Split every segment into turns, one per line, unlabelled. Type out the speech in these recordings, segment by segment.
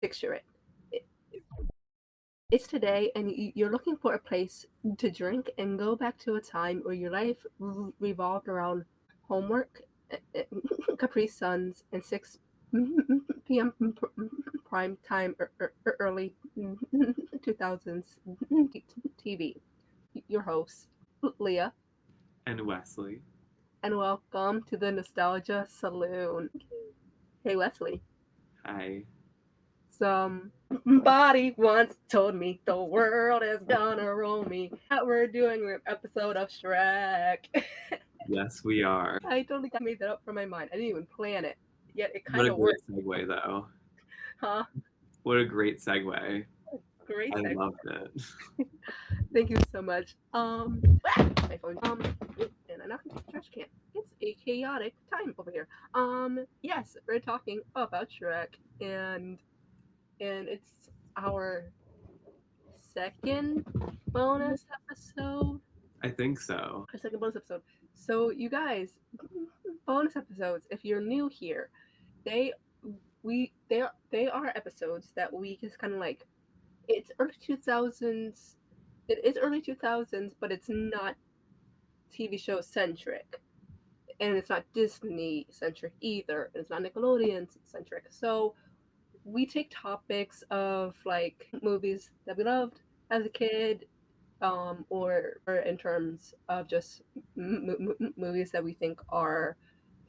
picture it. It- It's today, and you're looking for a place to drink and go back to a time where your life revolved around homework, Capri Suns, and 6 p.m. prime time early 2000s TV. Your host, Leah,
And Wesley.
and welcome to the Nostalgia Saloon. Hey, Wesley.
Hi.
Somebody once told me the world is gonna roll me. That we're doing an episode of Shrek.
Yes, we are.
I totally made that up from my mind. I didn't even plan it. Yet it
What
kind
a
of
great
worked,
segue, though.
huh?
What a great segue.
Great
I
segue.
loved it.
Thank you so much. My phone. And I knocked the trash can. It's a chaotic time over here. Yes, we're talking about Shrek, and it's our second bonus episode.
I think so.
Our second bonus episode. So you guys, bonus episodes. If you're new here, they they are episodes that we just kind of like. It's early 2000s. It is early 2000s, but it's not TV show centric, and it's not Disney centric either, and it's not Nickelodeon centric. So we take topics of like movies that we loved as a kid, or in terms of just movies that we think are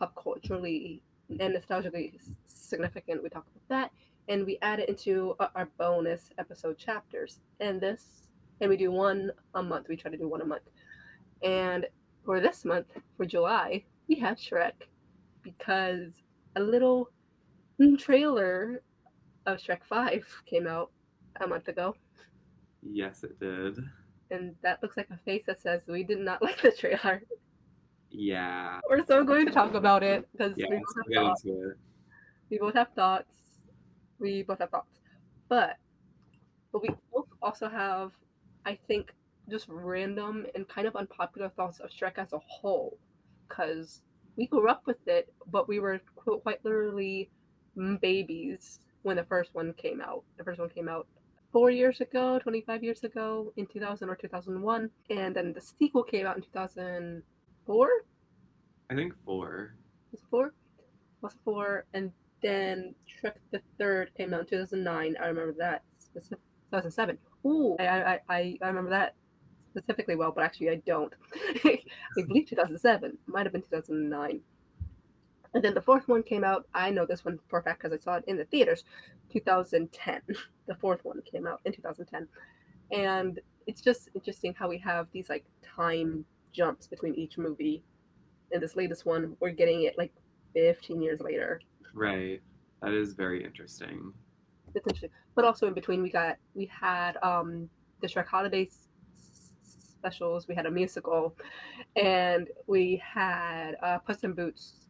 pop culturally and nostalgically significant. We talk about that, and we add it into our bonus episode chapters. And we do one a month. We try to do one a month. And for this month, for July, we have Shrek because a little trailer of Shrek 5 came out a month ago.
Yes, it did.
And that looks like a face that says we did not like the trailer.
Yeah.
We're still going to talk about it because
Yeah,
we
let's
both have
get
thoughts.
into it.
We both have thoughts. We both have thoughts. But but we both also have, I think, just random and kind of unpopular thoughts of Shrek as a whole. Because we grew up with it, but we were quite literally babies when the first one came out. The first one came out 4 years ago, 25 years ago, in 2000 or 2001. And then the sequel came out in 2004.
I think 4.
Was it four? Was it four? And then Shrek the Third came out in 2009. I remember that. 2007. Ooh, I remember that specifically well, but actually I don't. I believe 2007. Might have been 2009. And then the fourth one came out. I know this one for a fact because I saw it in the theaters. 2010. The fourth one came out in 2010, and it's just interesting how we have these like time jumps between each movie. In this latest one, we're getting it like 15 years later.
Right. That is very interesting.
It's interesting, but also in between we had the Shrek holiday specials. We had a musical, and we had Puss in Boots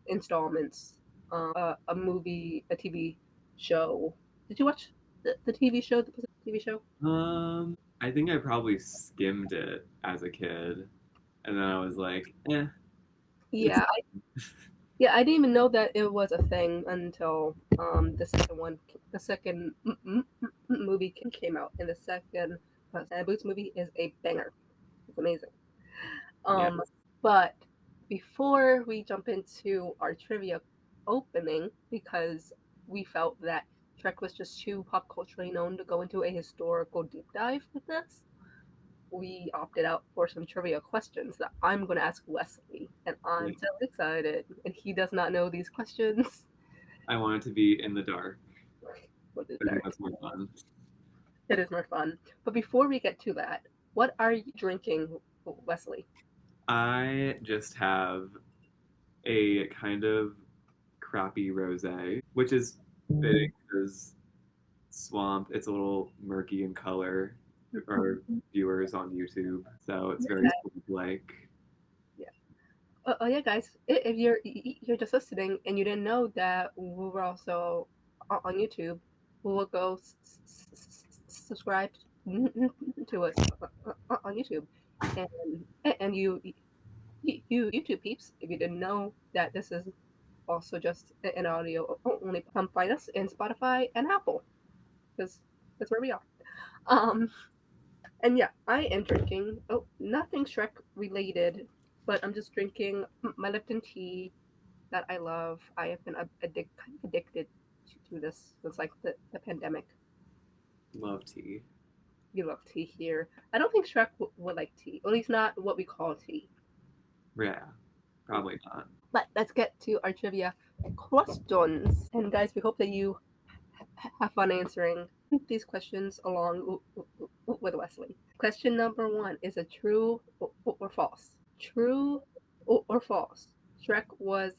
installments, a movie, a TV show. Did you watch the TV show, the Puss in Boots TV show?
I think I probably skimmed it as a kid, and then I was like, it's
Yeah, yeah. I didn't even know that it was a thing until the second one, the second movie came out, and the second Puss in Boots movie is a banger. It's amazing.
yeah.
Um, but before we jump into our trivia opening, because we felt that Trek was just too pop culturally known to go into a historical deep dive with this, we opted out for some trivia questions that I'm going to ask Wesley. And I'm so excited. And he does not know these questions.
I wanted to be in the dark.
What is
I think
that?
that's more fun.
It is more fun. But before we get to that, what are you drinking, Wesley?
I just have a kind of crappy rosé, which is fitting because swamp. It's a little murky in color for our viewers on YouTube, so it's very swamp-like.
Yeah. Oh yeah, guys! If you're just listening and you didn't know that we were also on YouTube, we will go subscribe to us on YouTube, and you YouTube peeps, if you didn't know that this is also just an audio only, come find us in Spotify and Apple. because that's where we are. Um, and yeah, I am drinking. Oh, nothing Shrek related, but I'm just drinking my Lipton tea that I love. I have been kind of addicted to this since like the pandemic.
Love tea.
You love tea here. I don't think Shrek would like tea, at least not what we call tea.
Yeah, probably not.
But let's get to our trivia questions. And guys, we hope that you have fun answering these questions along with Wesley. Question number one is a true or false? True or false? Shrek was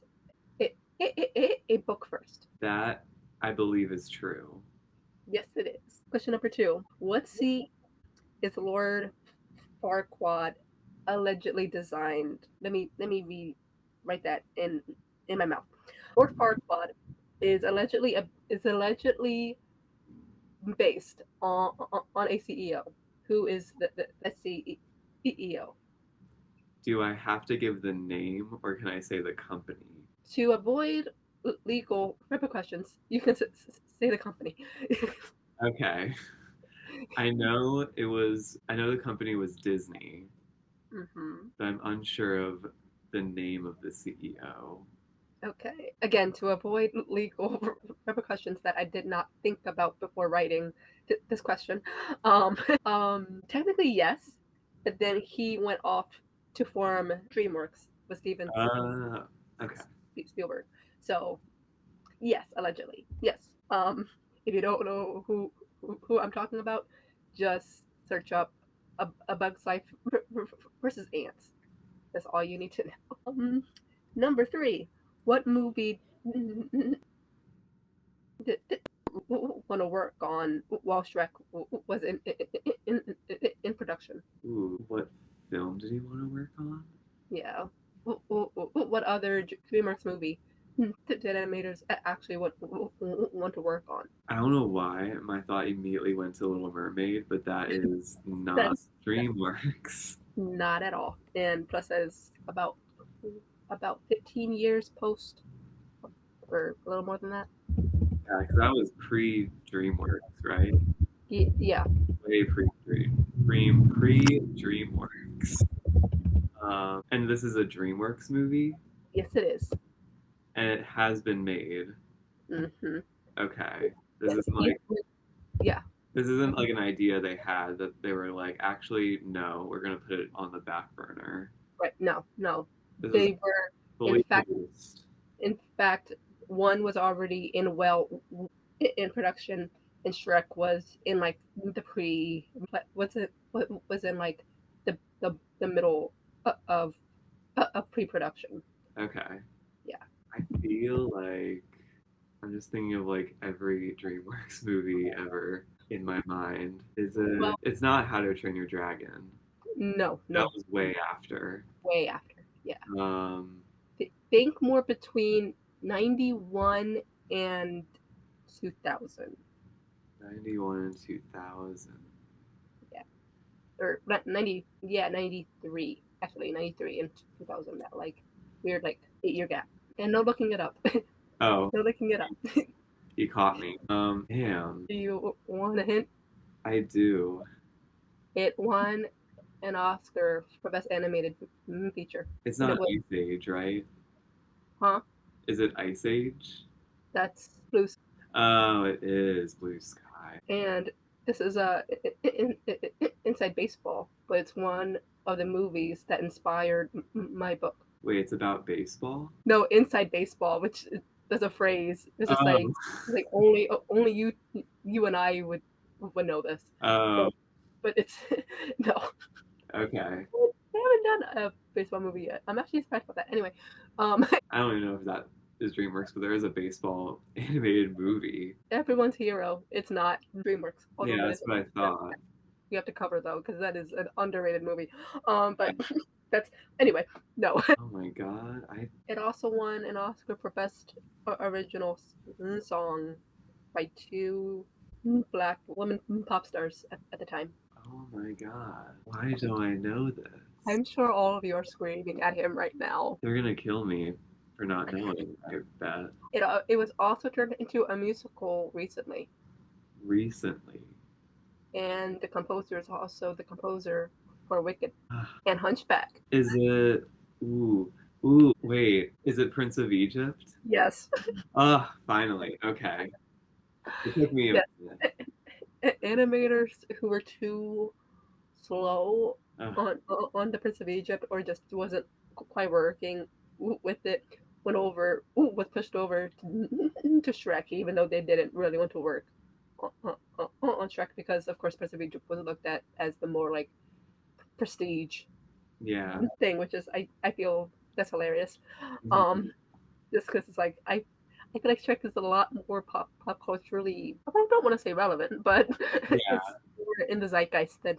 a book first.
That I believe is true.
Yes, it is. Question number two. What sea is Lord Farquaad allegedly designed? Let me rewrite that in my mouth. Lord Farquaad is allegedly based on a CEO. Who is the CEO?
Do I have to give the name or can I say the company?
To avoid legal repercussions, you can say the company.
Okay. I know the company was Disney,
Mm-hmm.
but I'm unsure of the name of the CEO.
Okay. Again, to avoid legal repercussions that I did not think about before writing this question, technically yes, but then he went off to form DreamWorks with Steven
Uh, okay.
Spielberg. So yes, allegedly, yes. If you don't know who I'm talking about, just search up a Bug's Life versus Ants. That's all you need to know. Number three, what movie did want to work on while Shrek was in production?
Ooh, what film did he want to work on?
Yeah. What other DreamWorks movie did animators actually want to work on?
I don't know why my thought immediately went to Little Mermaid, but that is not
That's
DreamWorks.
not at all. And plus, as about 15 years post, or a little more than that.
Yeah, because that was pre DreamWorks, right?
Yeah.
Way pre DreamWorks. And this is a DreamWorks movie,
Yes, it is.
and it has been made.
Mm-hmm.
Okay, this
Yes.
isn't like
Yeah.
this isn't like an idea they had that they were like, actually, no, we're gonna put it on the back burner.
Right. No. No.
This was
They were in
fully
fact
produced.
in fact one was already in production, and Shrek was in like the pre. What's it? What was in like the middle of pre-production.
Okay,
Yeah.
I feel like I'm just thinking of like every DreamWorks movie ever in my mind. Is
Well,
it? It's not How to Train Your Dragon.
no,
That
no,
was way after.
way after. Yeah.
Um,
Think more between 91 and 2000.
91 and 2000.
Yeah. Or 90, yeah, 93. Actually, 93 and 2000. That like weird, like 8 year gap. And no looking it up.
Oh,
No looking it up.
you caught me. Damn,
Do you want a hint?
I do.
It won an Oscar for Best Animated Feature.
It's
And it
not
was,
Ice Age, right?
huh?
Is it Ice Age?
That's Blue.
Oh, it is Blue Sky.
And this is Inside Baseball, but it's one of the movies that inspired my book.
Wait, it's about baseball?
No, Inside Baseball, which there's a phrase. It's just
Oh,
like only you and I would know this.
oh,
But it's no,
okay.
they haven't done a baseball movie yet. I'm actually surprised about that. Anyway,
I don't even know if that is DreamWorks, but there is a baseball animated movie.
everyone's hero. It's not DreamWorks, although
Yeah,
that
that's
is
what I thought.
you have to cover though because that is an underrated movie. But that's anyway. No,
Oh my god, I
it also won an Oscar for Best Original Song by two black women pop stars at the time.
oh my god. Why don't I know this?
I'm sure all of you are screaming at him right now.
They're gonna kill me for not knowing, I bet.
It was also turned into a musical recently.
Recently.
and the composer is also the composer for Wicked and Hunchback.
Is it? Ooh, wait. Is it Prince of Egypt?
Yes,
Ah, finally. Okay. It took me a
yes.
minute.
Animators who were too slow
Ugh,
on the Prince of Egypt, or just wasn't quite working with it, was pushed over to Shrek, even though they didn't really want to work on Shrek because, of course, Prince of Egypt was looked at as the more like prestige
yeah.
thing, which is I feel that's hilarious.
Mhm.
Just because it's like I feel like Shrek is a lot more pop culturally. I don't want to say relevant, but
Yeah.
it's more in the zeitgeist than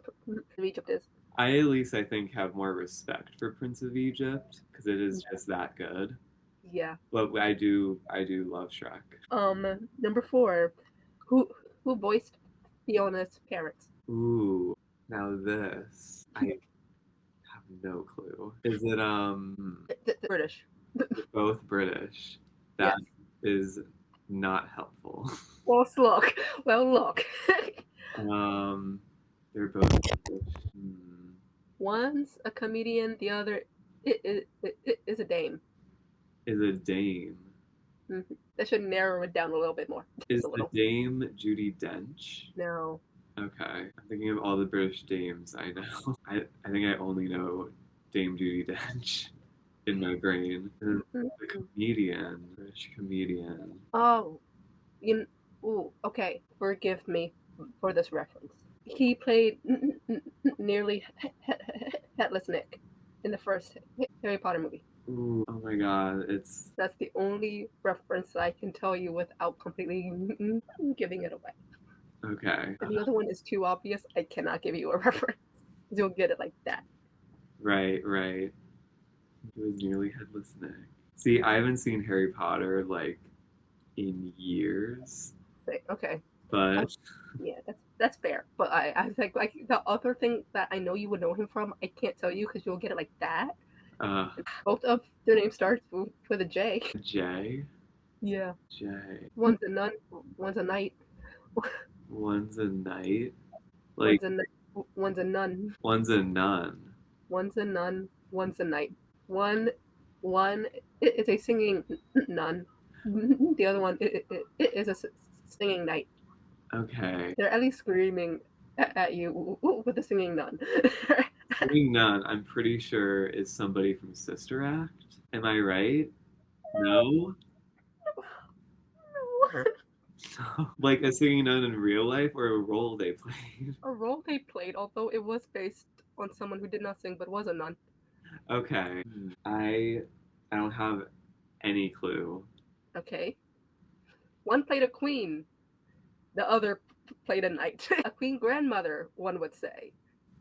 Egypt is.
I at least I think have more respect for Prince of Egypt because it is just that good.
Yeah.
But I do love Shrek.
Number four, who who voiced Fiona's parents?
Ooh, now this I have no clue. Is it
British.
they're both British? That
Yes.
is not helpful.
Well, look. Well, look.
Um, they're both British. Hmm.
One's a comedian. The other is a dame.
Is a dame?
That should narrow it down a little bit more. Just
Is
a
the
little.
dame Judi Dench?
No.
Okay, I'm thinking of all the British dames I know. I think I only know Dame Judi Dench in my brain. And the comedian, British comedian.
Oh, you. Ooh. Okay. Forgive me for this reference. He played nearly headless Nick in the first Harry Potter movie.
Ooh, oh my God, it's
That's the only reference I can tell you without completely giving it away.
okay.
If the other one is too obvious, I cannot give you a reference. You'll get it like that.
Right, right. He was nearly headless Nick. See, I haven't seen Harry Potter like in years,
Okay.
but
Yeah, that's fair. But I think like the other thing that I know you would know him from, I can't tell you because you'll get it like that.
uh,
Both of their names starts with a J.
Jay,
Yeah.
Jay.
One's a nun, one's a knight,
One's a knight, like
one's a one's a nun,
one's a nun.
one's a nun, one's a knight. One one is a singing nun. The other one is a singing knight.
Okay.
They're at least screaming at you with the singing nun.
Singing nun, I'm pretty sure is somebody from Sister Act. Am I right? No? Like a singing nun in real life or a role they played?
A role they played, although it was based on someone who did not sing but was a nun.
Okay. I don't have any clue.
Okay. One played a queen, the other played a knight. A queen grandmother, one would say,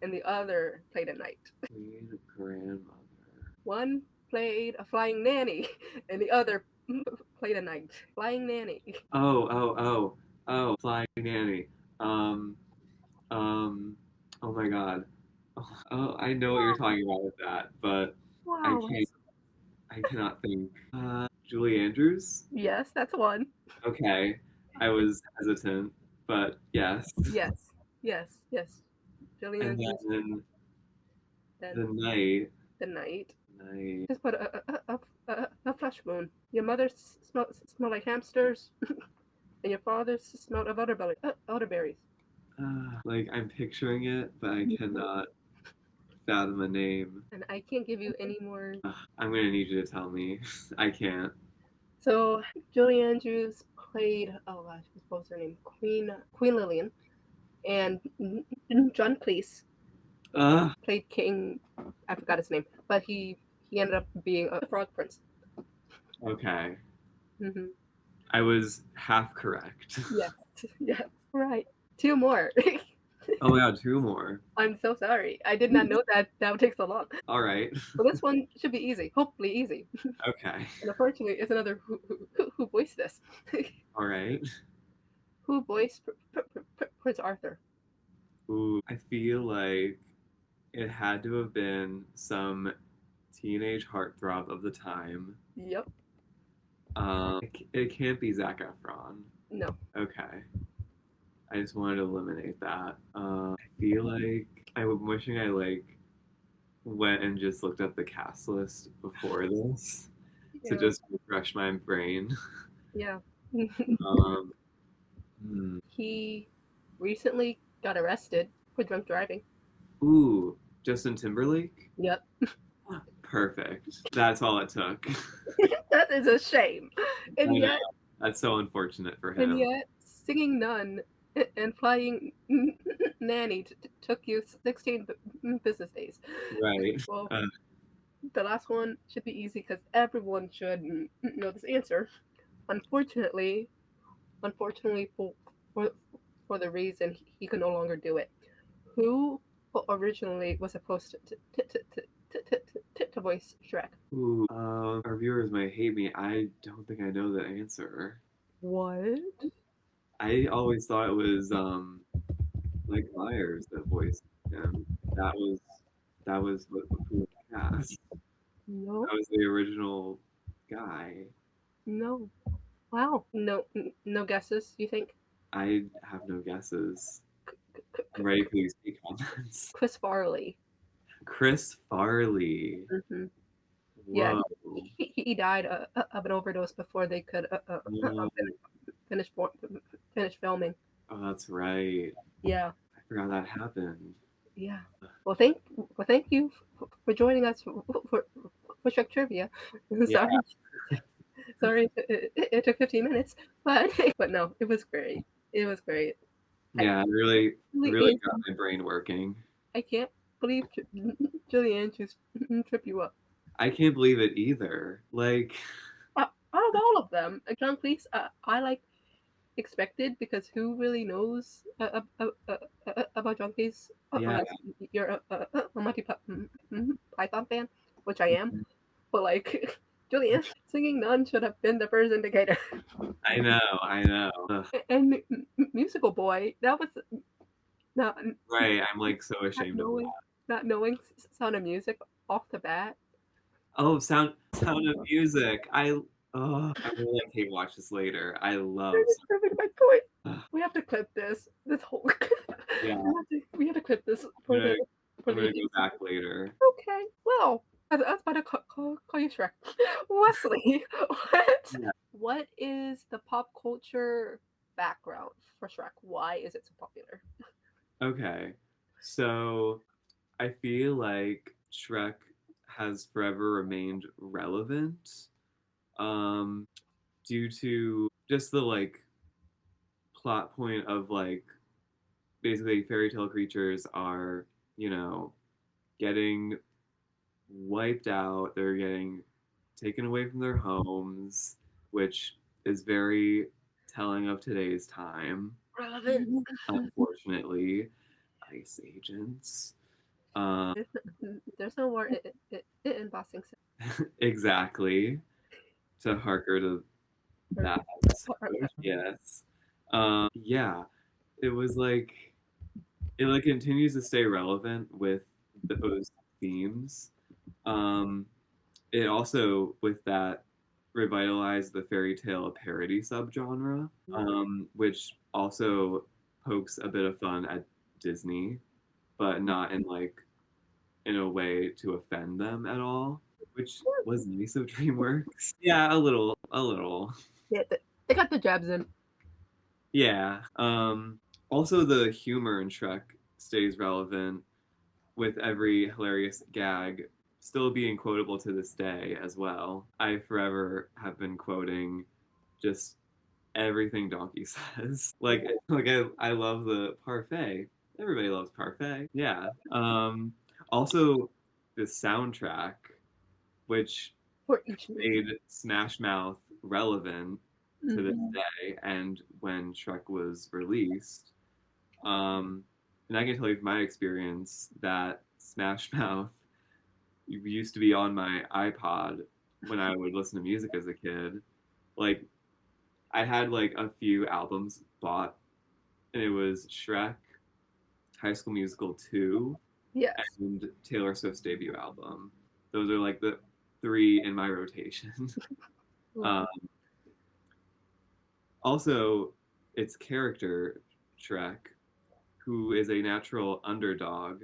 and the other played a knight.
Queen grandmother.
One played a flying nanny, and the other played a knight. Flying nanny.
Oh, oh, oh, oh, Flying Nanny. Um, um, oh my God. Oh, I know what you're talking about with that, but I
Wow.
can't, I cannot think. Julie Andrews?
Yes, that's one.
Okay. I was hesitant, but yes.
Yes, yes, yes. Julie
And
Andrews,
then
then
the night,
the knight.
night.
Just put a flesh wound. Your mother smelled like hamsters, and your father smelled of elderberries.
Like I'm picturing it, but I cannot fathom a name.
And I can't give you any more.
I'm gonna need you to tell me. I can't.
So Julie Andrews played, oh gosh, what was her name? Queen Lillian, and John Cleese
Uh,
played King. I forgot his name, but he ended up being a frog prince.
okay.
Mm-hmm.
I was half correct.
Yes, yes, right. Two more.
Oh my God, two more.
I'm so sorry. I did not know that would take so long.
All right.
Well, this one should be easy. Hopefully easy.
Okay.
And unfortunately, it's another who voiced this.
All right.
Who voiced Prince Arthur?
Ooh, I feel like it had to have been some teenage heartthrob of the time.
Yep.
It can't be Zac Efron.
No.
Okay. I just wanted to eliminate that. I feel like I'm wishing I like went and just looked up the cast list before this to
Yeah.
just refresh my brain.
Yeah.
Um, hmm.
He recently got arrested for drunk driving.
Ooh, Justin Timberlake?
Yep.
Perfect. That's all it took.
That is a shame.
I
And
know.
yet,
That's so unfortunate for
and
him.
yet, singing Nun and flying nanny took you 16 business days.
Right.
Well,
Uh,
the last one should be easy because everyone should know this answer. Unfortunately, unfortunately for, for the reason he could no longer do it. Who originally was supposed to voice Shrek?
ooh, our viewers might hate me. I don't think I know the answer.
What?
I always thought it was Mike Myers that voiced him. That was what who was cast.
No,
That was the original guy.
no. Wow. No, no guesses. You think
I have no guesses. I'm ready for these comments.
Chris Farley?
Chris Farley.
Hmm. Yeah,
Whoa.
he died of an overdose before they could
No.
finish finish filming.
Oh, that's right.
Yeah,
I forgot that happened.
yeah. Well, thank you for joining us for Shrek Trivia.
Yeah,
Sorry, sorry, it took 15 minutes, but but no, it was great. It was great. I
yeah, really
really,
got my brain working.
I can't believe Julianne just trip you up.
I can't believe it either. Like,
Out of all of them, John Cleese, I like expected because who really knows about John Cleese
yeah,
unless you're a Monty Python fan, which I am. But like Julian singing "None" should have been the first indicator.
I know, I know. Ugh,
And Musical Boy, that was not
right, I'm like so
not
ashamed of
knowing
that.
not knowing Sound of Music off the bat.
Oh, Sound of Music. I will like hate watch this later. I love.
Proving my point.
Ugh,
We have to clip this. This whole.
yeah,
We have to clip this
I'm
for
gonna
for
I'm
the.
gonna go back later.
Okay. Well, I was about to call you Shrek. Wesley, what?
Yeah.
What is the pop culture background for Shrek? Why is it so popular?
Okay, so I feel like Shrek has forever remained relevant, due to just the like plot point of like basically fairy tale creatures are, you know, getting wiped out. They're getting taken away from their homes, which is very telling of today's time.
Relevant.
Unfortunately, ice agents. Um,
There's no more in Boston.
exactly. To harker to that episode, yes. Yeah, it was like it like continues to stay relevant with those themes. Um, it also with that revitalized the fairy tale parody subgenre, which also pokes a bit of fun at Disney, but not in like in a way to offend them at all, which was nice of DreamWorks. Yeah, a little.
Yeah, they got the jabs in.
Yeah. Also, the humor in Shrek stays relevant with every hilarious gag still being quotable to this day as well. I forever have been quoting just everything Donkey says. I love the parfait. Everybody loves parfait. Yeah. Also the soundtrack, which
For each movie.
made Smash Mouth relevant to this
Mhm.
day and when Shrek was released. Um, and I can tell you from my experience that Smash Mouth used to be on my iPod when I would listen to music as a kid. Like I had like a few albums bought, and it was Shrek, High School Musical 2,
Yes.
and Taylor Swift's debut album. Those are like the three in my rotation.
Wow.
um, Also, its character Shrek, who is a natural underdog,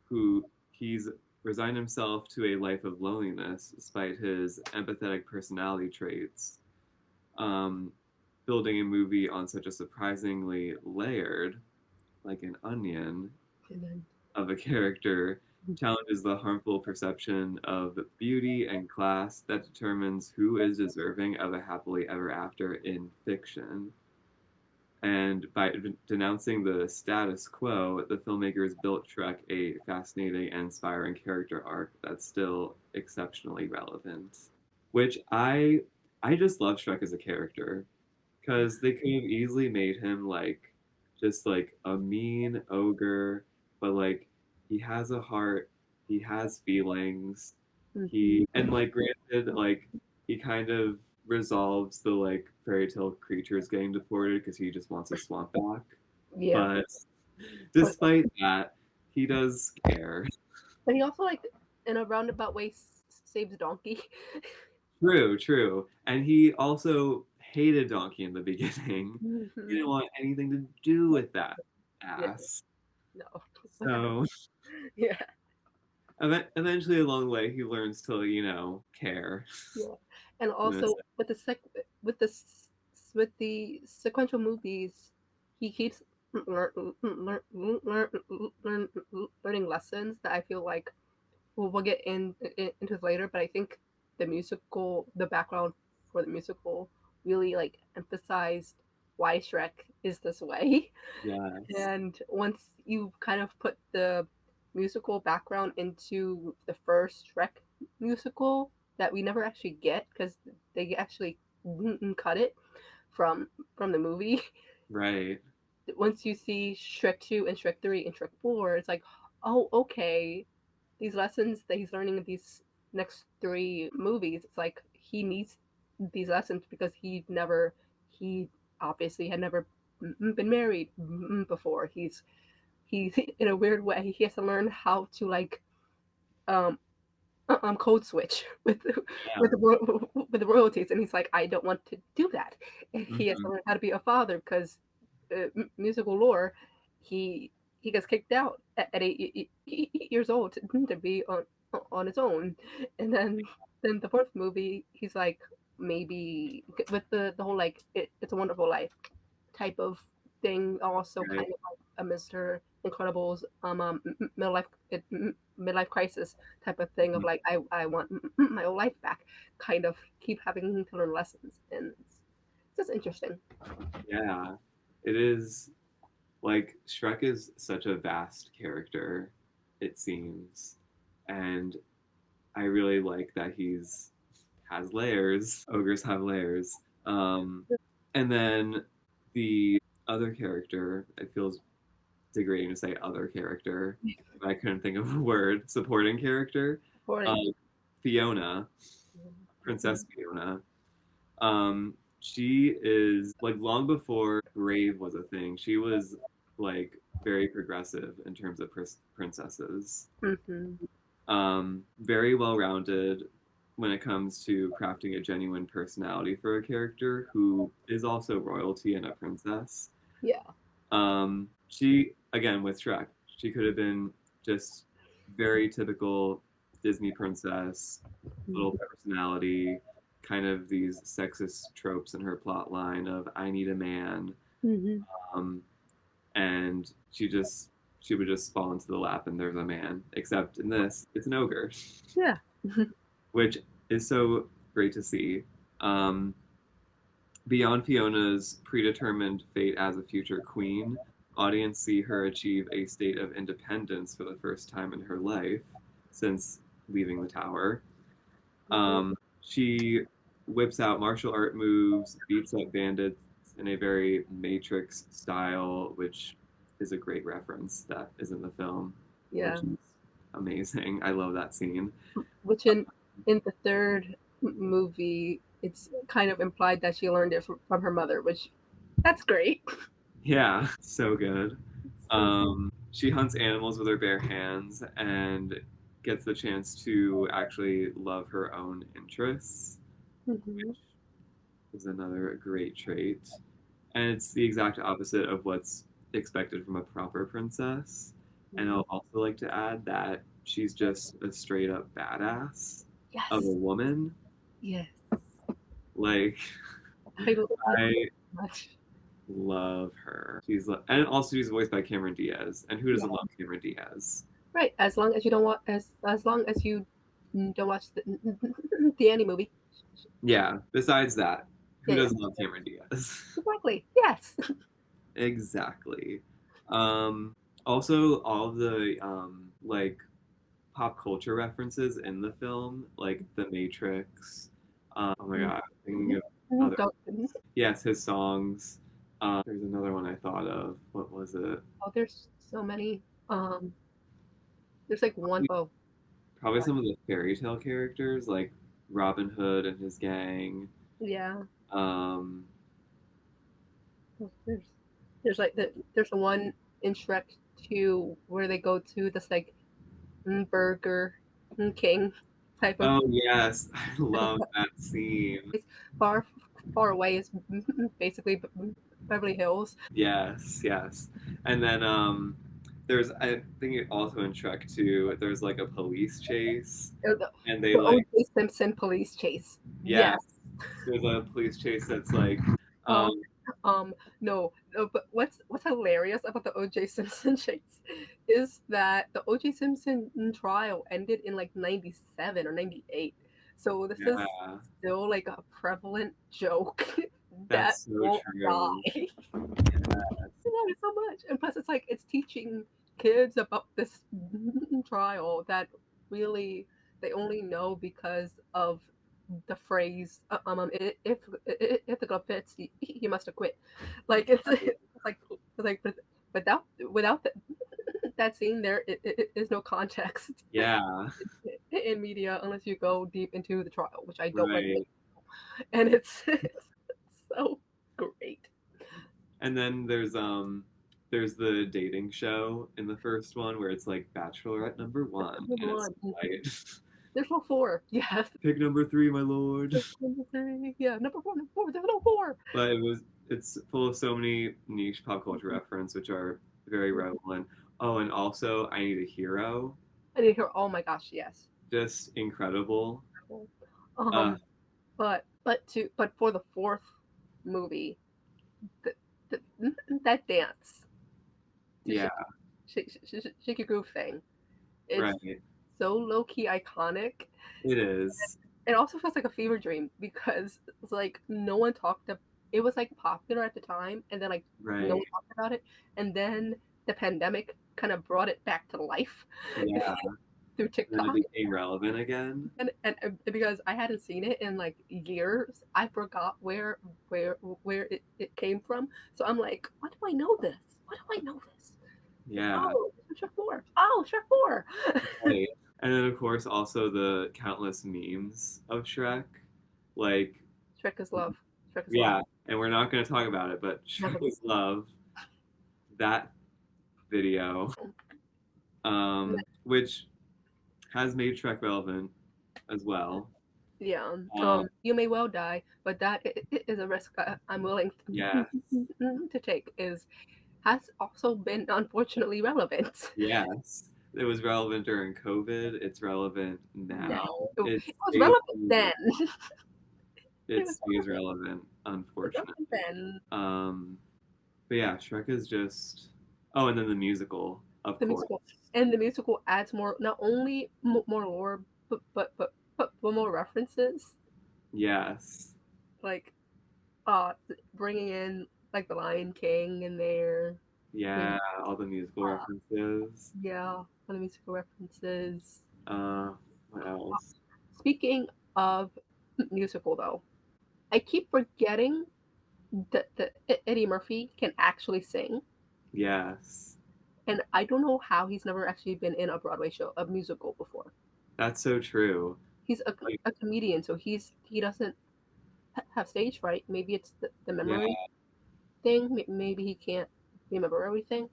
who he's resigned himself to a life of loneliness despite his empathetic personality traits. Um, Building a movie on such a surprisingly layered, like an onion,
And then,
of a character challenges the harmful perception of beauty and class that determines who is deserving of a happily ever after in fiction. And by denouncing the status quo, the filmmakers built Shrek a fascinating and inspiring character arc that's still exceptionally relevant. Which I just love Shrek as a character because they could have easily made him like just like a mean ogre, but like he has a heart, he has feelings,
mhm.
he and like granted like he kind of resolves the like fairy tale creatures getting deported because he just wants his swamp back.
Yeah,
But
but
despite that, he does care.
he also like in a roundabout way saves Donkey.
True, true. And he also hated Donkey in the beginning. He
Mhm.
didn't want anything to do with that
Yeah,
ass.
no,
So
yeah,
eventually along the way he learns to, care.
yeah, and
In a
also with the with the sequential movies, he keeps learning lessons that I feel like we'll get into this later, but I think the background for the musical really like emphasized why Shrek is this way.
Yes.
And once you kind of put the musical background into the first Shrek musical that we never actually get because they actually cut it from the movie.
Right.
Once you see Shrek 2 and Shrek 3 and Shrek 4, it's like, oh, okay, these lessons that he's learning in these next three movies, it's like he needs these lessons because he obviously had never been married before. He's in a weird way. He has to learn how to like um code switch with
Yeah.
the royalties, and he's like, I don't want to do that, and he has to
Hmm.
learn how to be a father because musical lore, he he gets kicked out at 8 years old to be on his own, and then the fourth movie, he's like maybe with the whole like it's a Wonderful Life type of thing, also
Right.
kind of like a Mr. Incredibles midlife midlife crisis type of thing of
Mhm.
like I want my old life back, kind of keep having to learn lessons, and it's just interesting.
Yeah. It is like Shrek is such a vast character, it seems. And I really like that he's has layers. Ogres have layers. And then the other character, it feels degrading to say other character, but I couldn't think of a word. Supporting character, um,
According.
Fiona, Princess Fiona. She is like long before Brave was a thing. She was like very progressive in terms of princesses.
Mm-hmm.
Very well rounded when it comes to crafting a genuine personality for a character who is also royalty and a princess.
Yeah.
She again with Shrek, she could have been just very typical Disney princess, little personality, kind of these sexist tropes in her plot line of I need a man,
Mm-hmm.
um, and she would just fall into the lap and there's a man. Except in this, it's an ogre,
Yeah.
which is so great to see. Um, Beyond Fiona's predetermined fate as a future queen, audience see her achieve a state of independence for the first time in her life since leaving the tower. She whips out martial art moves, beats up bandits in a very Matrix style, which is a great reference that is in the film,
Yeah.
which is amazing. I love that scene.
Which in the third movie, it's kind of implied that she learned it from her mother, which that's great.
Yeah, so good.
So,
She hunts animals with her bare hands and gets the chance to actually love her own interests,
mhm.
is another great trait. And it's the exact opposite of what's expected from a proper princess. And
Mhm.
I'll also like to add that she's just a straight up badass of a
Yes.
woman.
Yes.
Like,
I love her so
I
much.
love her. And also she's voiced by Cameron Diaz. And who
Yeah.
doesn't love Cameron Diaz?
Right. As long as you don't watch, as long as you don't watch the Annie movie.
Yeah, besides that, who
Yeah. Yeah.
doesn't love Cameron Diaz?
Exactly. Yes.
Exactly. Also, all of the like pop culture references in the film, like The Matrix. Oh my God, I'm thinking of other.
Don't.
Yes, his songs. There's another one I thought of. What was it?
Oh, there's so many. Um, there's like one. Oh,
Probably some of the fairy tale characters, like Robin Hood and his gang.
yeah.
Um,
There's there's like there's the one in Shrek 2 where they go to this like Burger King type of
oh yes, I love that scene.
place. Far away is basically Beverly Hills.
Yes, yes. And then there's I think also in Shrek 2, there's like a police chase
The,
and they
the
like
O.J. Simpson police chase.
yeah,
Yes.
there's a police chase that's like
Oh,
um
no, no, but what's hilarious about the O.J. Simpson chase is that the O.J. Simpson trial ended in like '97 or '98. So this is
yeah,
still like a prevalent joke that
that's so
won't
true.
die.
Yes.
I love it so much, and plus it's like it's teaching kids about this trial that really they only know because of the phrase if the glove fits he must have quit. Like it's like without that scene there it is no context
Yeah,
in media unless you go deep into the trial, which I don't recommend,
right.
and it's so great.
And then there's the dating show in the first one where it's like Bachelorette number one
Number
and it's
one. Mhm.
like
There's no four. Yes.
pick number three, my lord.
Number three. Yeah, number four. There's no four.
But it's full of so many niche pop culture reference which are very relevant. Oh, and also I Need a Hero,
I didn't hear. Oh my gosh, yes.
just incredible. Uh,
Um, but for the fourth movie, the, the that dance to
yeah,
shake your groove thing is
right.
so low key iconic.
It is.
It also feels like a fever dream because it's like no one talked about. It was like popular at the time, and then like no
Right.
one talked about it, and then the pandemic kind of brought it back to life
Yeah.
through
And then it
TikTok.
became relevant again.
And because I hadn't seen it in like years, I forgot where it came from. So I'm like, why do I know this? Why do I know this? It's like,
Yeah.
oh, Shrek 4. Oh, Shrek 4.
Right. And then of course also the countless memes of Shrek. Like,
Shrek is love. Shrek is love.
yeah, and we're not gonna talk about it, but Shrek
Never.
is love, that video. Which has made Shrek relevant as well.
Yeah.
Um,
You may well die, but that is a risk I'm willing
yes,
to take. Is has also been unfortunately relevant
yes. It was relevant during COVID. It's relevant
now.
now.
It
It
was
stays,
relevant then. It
it
was
stays relevant,
relevant
unfortunately.
then.
Um, but yeah, Shrek is just. Oh, and then the musical, of
The
course.
musical and the musical adds more, not only more lore, but more references,
Yes.
like bringing in like the Lion King in there.
Yeah,
Bring,
all the musical
uh,
references.
yeah, all the musical references.
Uh, what else?
Speaking of musical, though, I keep forgetting that Eddie Murphy can actually sing,
Yes.
and I don't know how he's never actually been in a Broadway show, a musical before.
That's so true.
He's
Like,
a comedian, so he doesn't have stage fright. Maybe it's the
yeah,
memory thing. Maybe he can't remember everything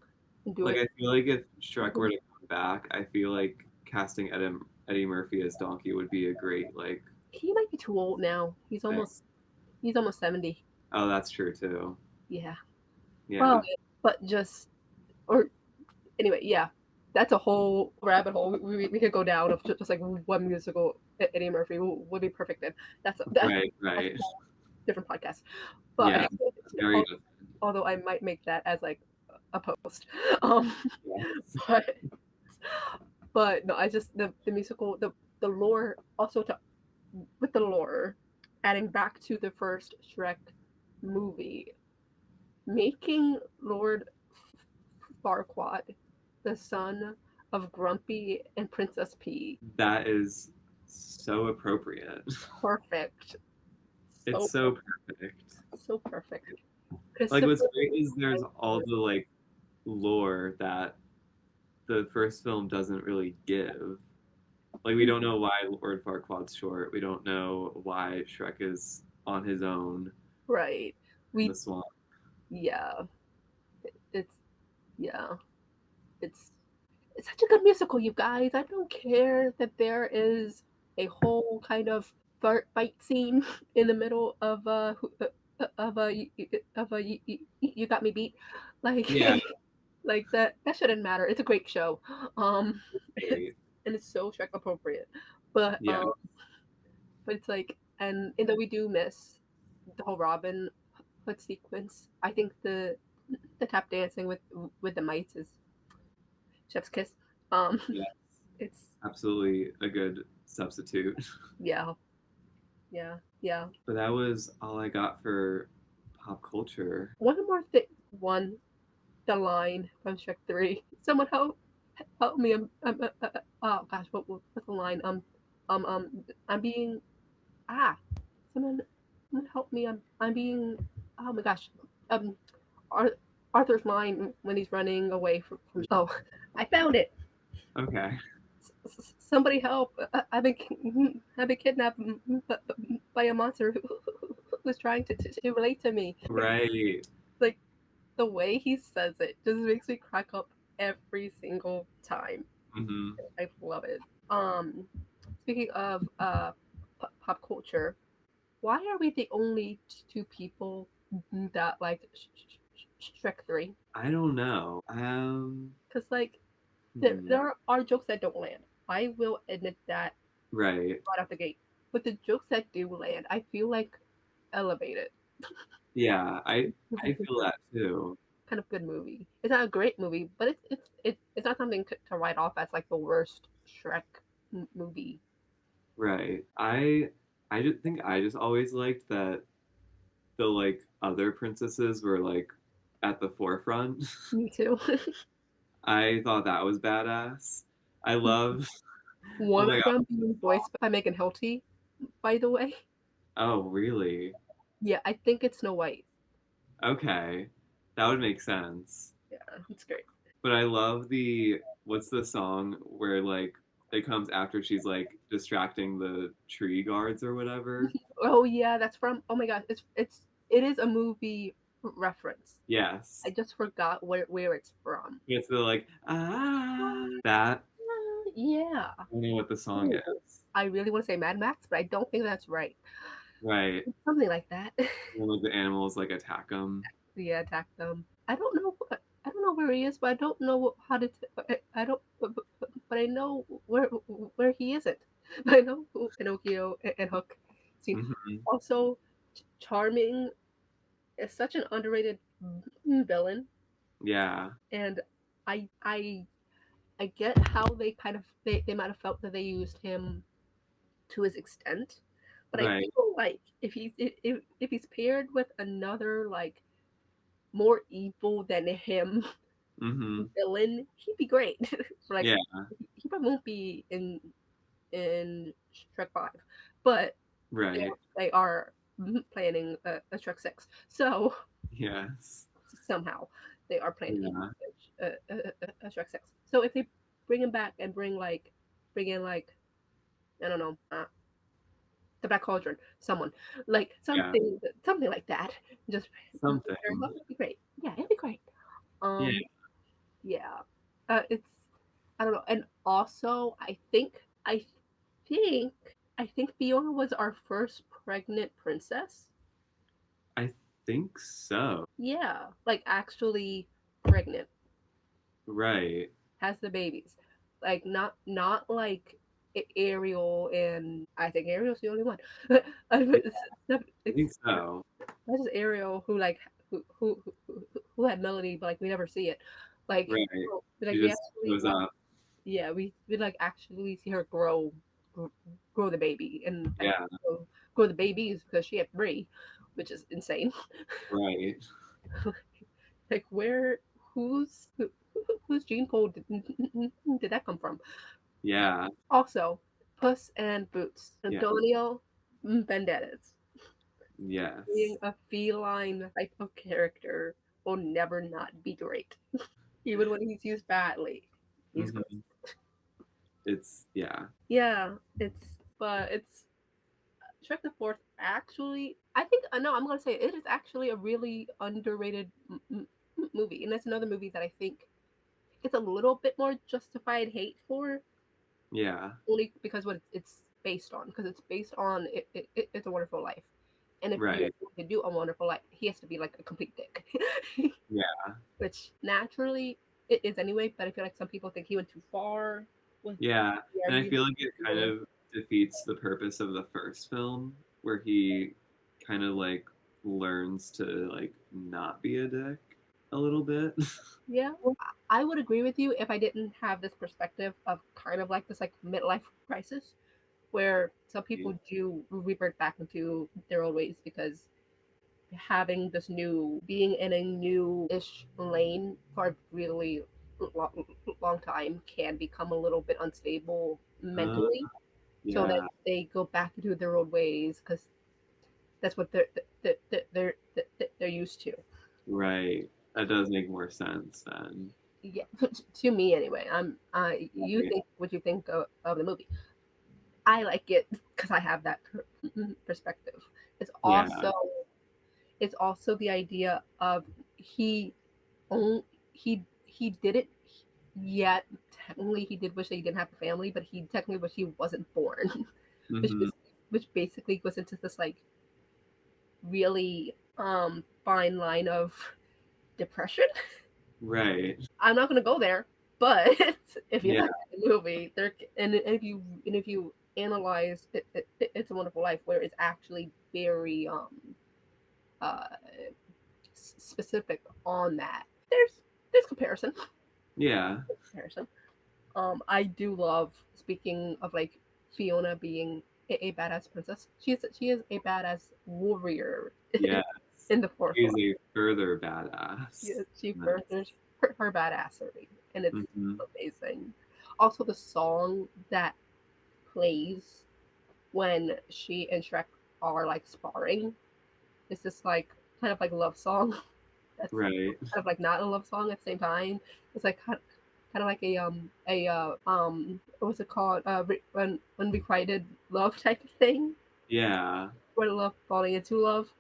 and do
like
it.
I feel like if Shrek were to come back, I feel like casting Eddie Murphy as Donkey would be a great like
He might be too old now.
thing.
He's almost 70.
Oh, that's true too.
Yeah,
Yeah,
but but just. or anyway, yeah, that's a whole rabbit hole we could go down of just like what musical Eddie Murphy would be perfect in. That's
Right,
a
right.
whole different podcast.
Yeah,
But
very different.
although I might make that as like a post, um,
Yes.
but no, I just the musical the lore also to with the lore, adding back to the first Shrek movie, making Lord Farquaad the son of Grumpy and Princess P.
That is so appropriate.
Perfect.
It's
So
so perfect.
so perfect.
Like what's
Christopher,
great is there's all the like lore that the first film doesn't really give. Like we don't know why Lord Farquaad's short. We don't know why Shrek is on his own
right?
in the
We
swamp.
yeah, it's yeah, it's it's such a good musical, you guys. I don't care that there is a whole kind of fight scene in the middle of a you got me beat, like
Yeah,
like that shouldn't matter. It's a great show, um,
great.
and it's so Shrek appropriate, but
Yeah,
it's like and though we do miss the whole Robin Hood sequence, I think the tap dancing with the mice is chef's kiss. Um,
yeah,
it's
absolutely a good substitute.
yeah, yeah.
But that was all I got for pop culture.
One more thing. One, the line from Shrek 3. Someone help me. Oh gosh, what's the line? I'm being ah. Someone, someone help me. I'm being. Oh my gosh. Um, Ar- Arthur's line when he's running away from. Oh, I found it.
Okay.
Somebody help! I've been kidnapped by a monster who's trying to relate to me.
Right.
Like the way he says it just makes me crack up every single time.
Hmm.
I love it. Um, Speaking of pop culture, why are we the only two people that like Shrek 3?
I don't know.
Because like
Hmm.
there are jokes that don't land. I will admit that
Right.
right out the gate. But the jokes that do land, I feel like elevated.
Yeah, I
It's
feel that too.
kind of good movie. It's not a great movie, but it's not something to write off as like the worst Shrek movie.
Right. I just think I just always liked that the like other princesses were like at the forefront.
Me too.
I thought that was badass. I love. Oh
One
my
of
god.
them being voiced by Megan Hilty, by the way.
Oh, really?
Yeah, I think it's Snow White.
Okay. That would make sense.
Yeah, it's great.
But I love the what's the song where like it comes after she's like distracting the tree guards or whatever?
Oh yeah, that's from. Oh my gosh, it is a movie reference. I
Yes.
just forgot where it's from.
It's the like that.
Yeah.
I don't know what the song
Ooh,
is.
I really want to say Mad Max, but I don't think that's right.
Right.
Something like that.
When like the animals like attack them.
Yeah, attack them. I don't know. I don't know where he is, but I don't know how to. I don't. But I know where he isn't. But I know who Pinocchio and Hook seem.
Hmm.
Also, Charming is such an underrated villain,
Yeah.
and I I get how they kind of they might have felt that they used him to his extent, but I
Right.
feel like if he's paired with another like more evil than him
Hmm.
villain, he'd be great. Like
Yeah.
he probably won't be in Shrek 5, but
Right.
they are planning a Shrek 6. So
Yes.
somehow they are planning
Yeah.
a Shrek 6. So if they bring him back and bring in like I don't know the Black Cauldron, someone like
Yeah.
something like that. Just
Something.
it'd be great. Yeah, it'd be great.
Yeah.
Um, yeah, it's I don't know, and also I think I think Fiona was our first pregnant princess.
I think so.
Yeah, like actually pregnant.
Right.
has the babies. Like not like Ariel, and I think Ariel's the only one.
Yeah,
It's,
I think
it's
so.
not just Ariel who like who had Melody, but like we never see it. Like
Right. She
we
just
actually
shows up.
yeah we like actually see her gr- grow the baby, and I mean
Yeah.
grow the babies because she had three, which is insane.
Right.
Like where whose gene pool did that come from?
Yeah.
Also, Puss and Boots,
Yeah.
Antonio Banderas, being
Yes.
a feline type of character will never not be great. Even when he's used badly, he's great.
Hmm. It's yeah.
Yeah, it's Shrek the Fourth. Actually, I think no, I'm gonna say it is actually a really underrated movie, and that's another movie that I think it's a little bit more justified hate for,
Yeah.
only because what it's based on, because it's based on It's a Wonderful Life, and if you're
Right.
going to do A Wonderful Life, he has to be like a complete dick,
Yeah.
which naturally it is anyway. But I feel like some people think he went too far with
Yeah.
the
And I
argument.
feel like it kind of defeats the purpose of the first film where he kind of like learns to like not be a dick a little bit.
Yeah, I would agree with you if I didn't have this perspective of kind of like this like midlife crisis, where some people do revert back into their old ways because having this new being in a new-ish lane for a really long, long time can become a little bit unstable
Uh,
mentally, so that
yeah.
they go back into their old ways because that's what they're used to.
Right. That does make more sense then.
Yeah, to me anyway. You
Right.
think what you think of the movie. I like it because I have that perspective. It's
Yeah.
also it's also the idea of he own he did it, yet technically he did wish that he didn't have a family, but he technically wish he wasn't born, which
Hmm.
is which basically goes into this like really fine line of depression.
Right.
I'm not gonna go there, but if you
Yeah.
look at the movie, there and if you analyze It's a Wonderful Life, where it's actually very uh specific on that. There's comparison.
Yeah.
Comparison. I do love, speaking of like Fiona being a badass princess. She is a badass warrior
Yes.
in the fourth
He's
one.
a further badass.
She
Yes.
furthers her badassery, and it's
Hmm.
amazing. Also, the song that plays when she and Shrek are like sparring is this like kind of like love song. That's
Right.
kind of like not a love song at the same time. It's like kind of like what's it called, when unrequited love type of thing,
Yeah.
where love falling into love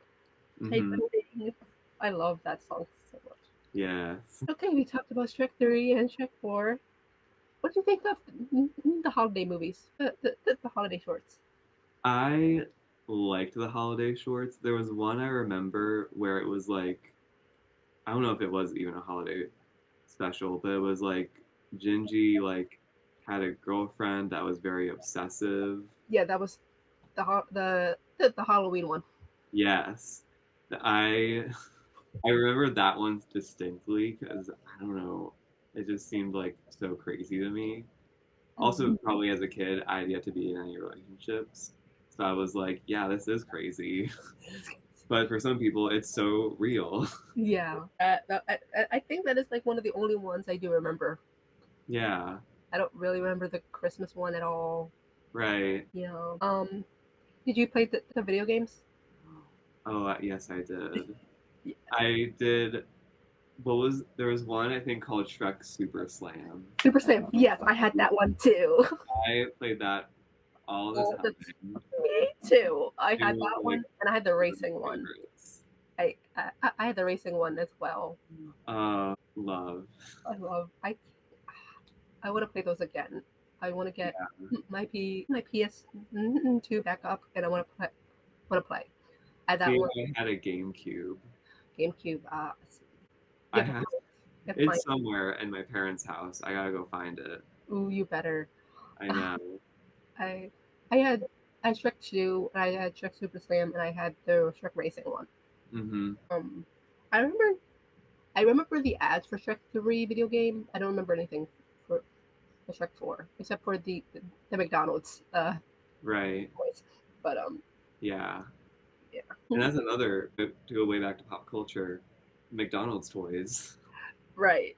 type
Hmm.
of thing. I love that song so much.
Yes.
Okay, we talked about Shrek 3 and Shrek 4. What do you think of the holiday movies, the holiday shorts?
I liked the holiday shorts. There was one I remember where it was like, I don't know if it was even a holiday special, but it was like Gingy like had a girlfriend that was very obsessive.
Yeah, that was the Halloween one.
Yes. I I remember that one distinctly because I don't know, it just seemed like so crazy to me. Also, probably as a kid, I had yet to be in any relationships, so I was like, yeah, this is crazy. But for some people, it's so real.
Yeah, I think that is like one of the only ones I do remember.
Yeah,
I don't really remember the Christmas one at all.
right.
You know, did you play the video games?
Oh, yes, I did.
Yeah.
I did. What was there was one I think called Shrek Super Slam.
Super Slam. Yes, I had that one too.
I played that all the time.
Me too. I
It
had
was
that
like
one, and I had the
one of
racing
my
one.
favorites.
I had the racing one as well.
Love.
I want to play those again. I want to get
Yeah.
my PS2 back up, and I want to play. I had that
See,
one
I had a GameCube.
GameCube.
I
You have
had
both. If I,
It's somewhere in my parents' house. I gotta go find it.
ooh, you better.
I know.
I I had I had Shrek 2, and I had Shrek Super Slam, and I had the Shrek Racing one.
Mm-hmm.
Um, I remember I remember the ads for Shrek 3 video game. I don't remember anything for Shrek 4 except for the McDonald's
Right.
voice. But
Yeah. And
yeah,
that's another to go way back to pop culture, McDonald's toys.
right.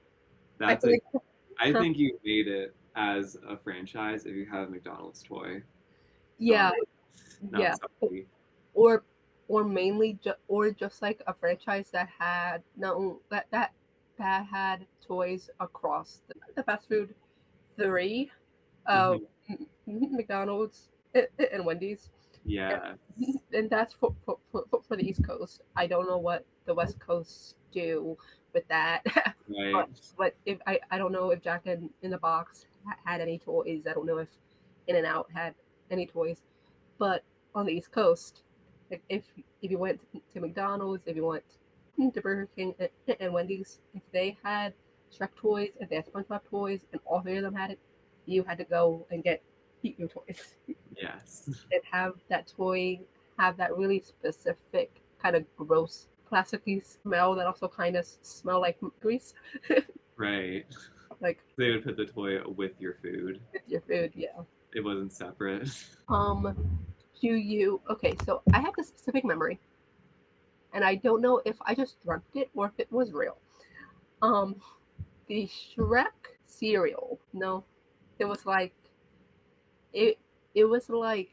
I
That's
feel
a
like
I think you made it as a franchise if you have a McDonald's toy.
yeah,
Sorry. Not
yeah,
sorry.
or or just like a franchise that had no that had toys across the fast food three of
Hmm.
McDonald's and Wendy's.
Yes.
And that's for the East Coast. I don't know what the West Coast do with that,
Right.
but if I don't know if Jack in the Box had any toys. I don't know if In and Out had any toys, but on the East Coast, like if you went to McDonald's, if you went to Burger King and Wendy's, if they had Shrek toys, if they had SpongeBob toys, and all three of them had it, you had to go and get your toys
Yes.
and have that toy have that really specific kind of gross plasticky smell that also kind of smell like grease,
Right.
like
They would put the toy with your food.
with your food. Yeah.
It wasn't separate.
Um. Do you? Okay. So I have this specific memory, and I don't know if I just dreamt it or if it was real. Um. The Shrek cereal. No, it was like it. It was like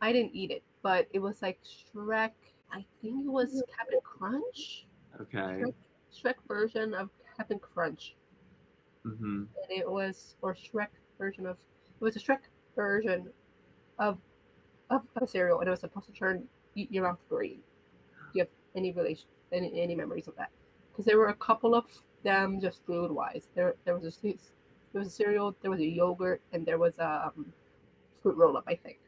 I didn't eat it, but it was like Shrek. I think it was Captain Crunch.
Okay.
Shrek, Shrek version of Captain Crunch,
Hmm.
and it was or Shrek version of it was a Shrek version of of a cereal, and it was supposed to turn your mouth green. Do you have any relation, any memories of that? Because there were a couple of them just food wise. There was a cereal, there was a yogurt, and there was a fruit roll up. I think.